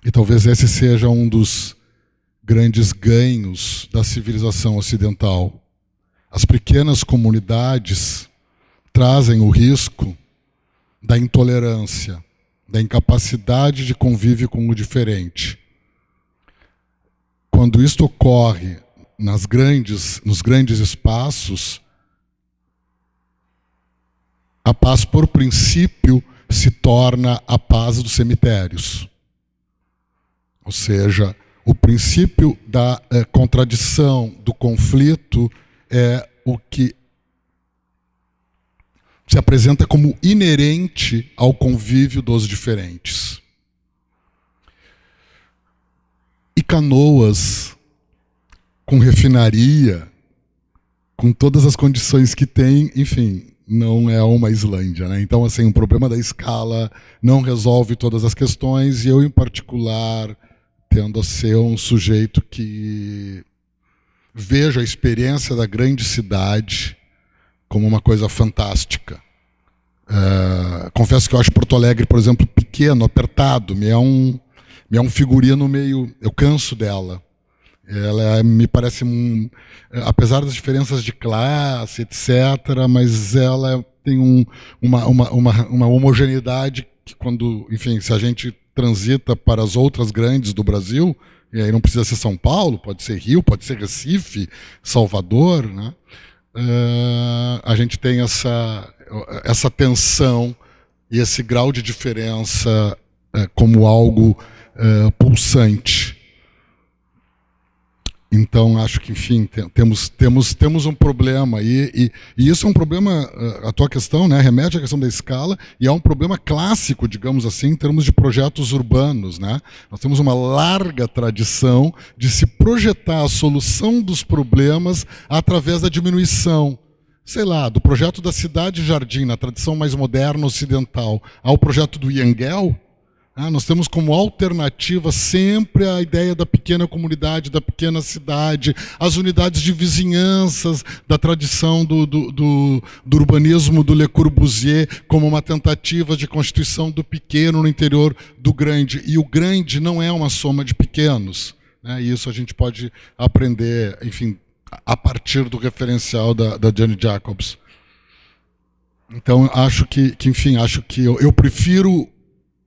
E talvez esse seja um dos grandes ganhos da civilização ocidental. As pequenas comunidades trazem o risco da intolerância, da incapacidade de convívio com o diferente. Quando isto ocorre nos grandes espaços, a paz, por princípio, se torna a paz dos cemitérios. Ou seja, o princípio da contradição, do conflito, é o que se apresenta como inerente ao convívio dos diferentes. E Canoas, com refinaria, com todas as condições que tem, enfim, não é uma Islândia, né? Então, assim, o problema da escala não resolve todas as questões, e eu, em particular, tendo a ser um sujeito que vejo a experiência da grande cidade como uma coisa fantástica. Confesso que eu acho Porto Alegre, por exemplo, pequeno, apertado, me é um figurino meio... Eu canso dela. Ela me parece, apesar das diferenças de classe, etc., mas ela tem uma homogeneidade que, quando, enfim, se a gente transita para as outras grandes do Brasil, e aí não precisa ser São Paulo, pode ser Rio, pode ser Recife, Salvador, né? A gente tem essa tensão e esse grau de diferença como algo pulsante. Então, acho que, enfim, temos um problema. E isso é um problema, a tua questão, né, remete à questão da escala, e é um problema clássico, digamos assim, em termos de projetos urbanos, né? Nós temos uma larga tradição de se projetar a solução dos problemas através da diminuição. Sei lá, do projeto da cidade-jardim, na tradição mais moderna ocidental, ao projeto do Yangel, nós temos como alternativa sempre a ideia da pequena comunidade, da pequena cidade, as unidades de vizinhanças, da tradição do urbanismo do Le Corbusier, como uma tentativa de constituição do pequeno no interior do grande. E o grande não é uma soma de pequenos, né? E isso a gente pode aprender, enfim, a partir do referencial da Jane Jacobs. Então, acho que eu prefiro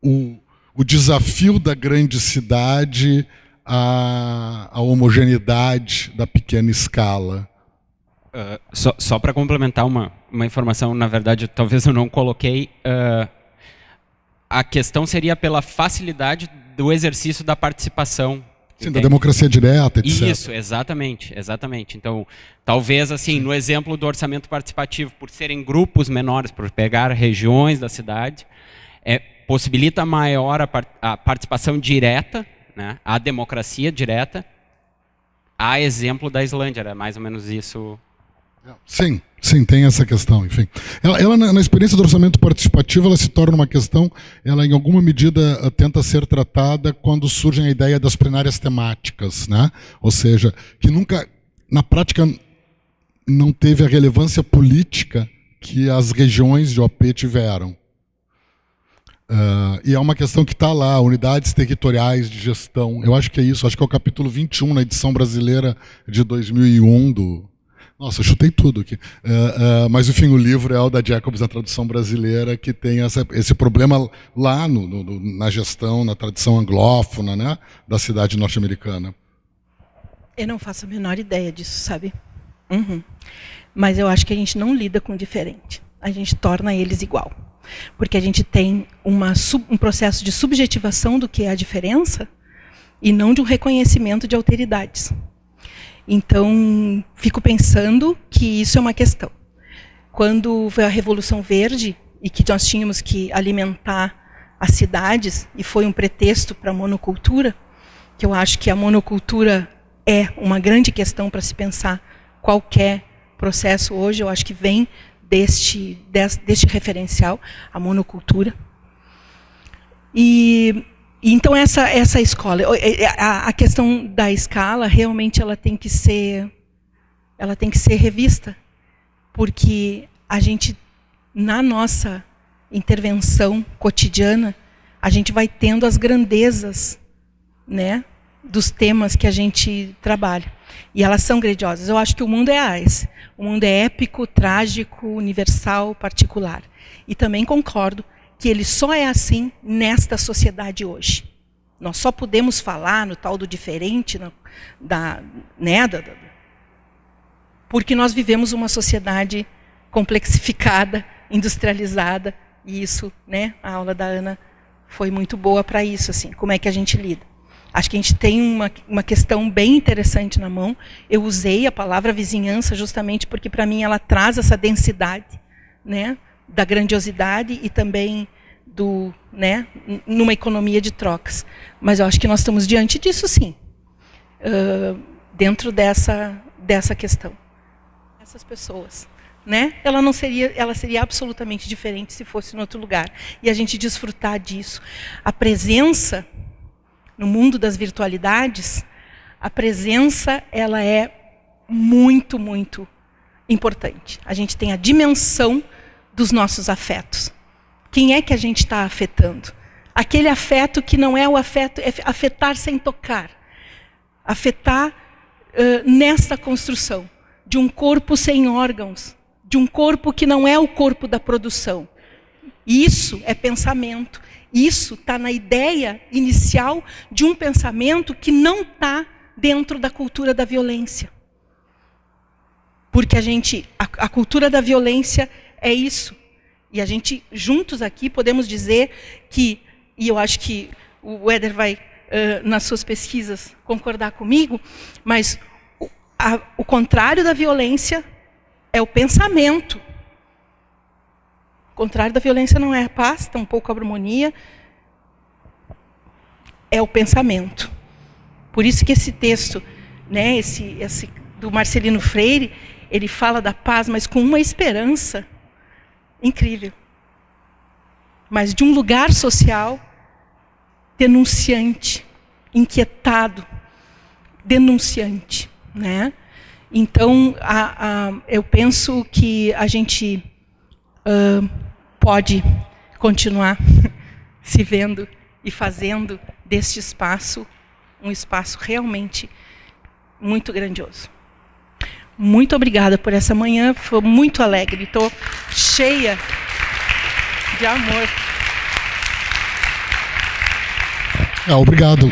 o desafio da grande cidade à homogeneidade da pequena escala. Só para complementar uma informação, na verdade, talvez eu não coloquei, a questão seria pela facilidade do exercício da participação. Sim, entende? Da democracia direta, etc. Isso, exatamente. Então, talvez, assim, no exemplo do orçamento participativo, por serem grupos menores, por pegar regiões da cidade, possibilita maior a participação direta, né, a democracia direta, a exemplo da Islândia, era mais ou menos isso. Sim, tem essa questão, enfim. Ela na experiência do orçamento participativo, ela se torna uma questão, ela em alguma medida tenta ser tratada quando surge a ideia das plenárias temáticas, né? Ou seja, que nunca, na prática, não teve a relevância política que as regiões de OP tiveram. E é uma questão que está lá, unidades territoriais de gestão. Eu acho que é isso, acho que é o capítulo 21 na edição brasileira de 2001 Nossa, eu chutei tudo aqui. Mas, enfim, o livro é o da Jacobs, na tradução brasileira, que tem esse problema lá na gestão, na tradição anglófona, né, da cidade norte-americana. Eu não faço a menor ideia disso, sabe? Mas eu acho que a gente não lida com o diferente. A gente torna eles igual. Porque a gente tem um processo de subjetivação do que é a diferença e não de um reconhecimento de alteridades. Então, fico pensando que isso é uma questão. Quando veio a Revolução Verde e que nós tínhamos que alimentar as cidades e foi um pretexto para a monocultura, que eu acho que a monocultura é uma grande questão para se pensar qualquer processo hoje, eu acho que vem deste referencial, a monocultura. E então essa escola, a questão da escala, realmente ela tem que ser revista, porque a gente, na nossa intervenção cotidiana, a gente vai tendo as grandezas, né, dos temas que a gente trabalha. E elas são grandiosas. Eu acho que o mundo é esse. O mundo é épico, trágico, universal, particular. E também concordo que ele só é assim nesta sociedade hoje. Nós só podemos falar no tal do diferente, porque nós vivemos uma sociedade complexificada, industrializada, e isso, né, a aula da Ana foi muito boa para isso, assim, como é que a gente lida. Acho que a gente tem uma questão bem interessante na mão. Eu usei a palavra vizinhança justamente porque, para mim, ela traz essa densidade, né, da grandiosidade e também numa economia de trocas. Mas eu acho que nós estamos diante disso, sim, dentro dessa questão. Essas pessoas, ela seria absolutamente diferente se fosse em outro lugar. E a gente desfrutar disso. A presença no mundo das virtualidades, a presença ela é muito, muito importante. A gente tem a dimensão dos nossos afetos. Quem é que a gente está afetando? Aquele afeto que não é o afeto, é afetar sem tocar. Afetar nesta construção de um corpo sem órgãos, de um corpo que não é o corpo da produção. Isso é pensamento. Isso está na ideia inicial de um pensamento que não está dentro da cultura da violência. Porque a cultura da violência é isso. E a gente, juntos aqui, podemos dizer que, e eu acho que o Éder vai, nas suas pesquisas, concordar comigo, mas o contrário da violência é o pensamento. O contrário da violência não é a paz, tampouco a harmonia, é o pensamento. Por isso que esse texto, esse do Marcelino Freire, ele fala da paz, mas com uma esperança incrível. Mas de um lugar social denunciante, inquietado, denunciante, Então, eu penso que a gente pode continuar se vendo e fazendo deste espaço um espaço realmente muito grandioso. Muito obrigada por essa manhã, foi muito alegre, estou cheia de amor. Obrigado.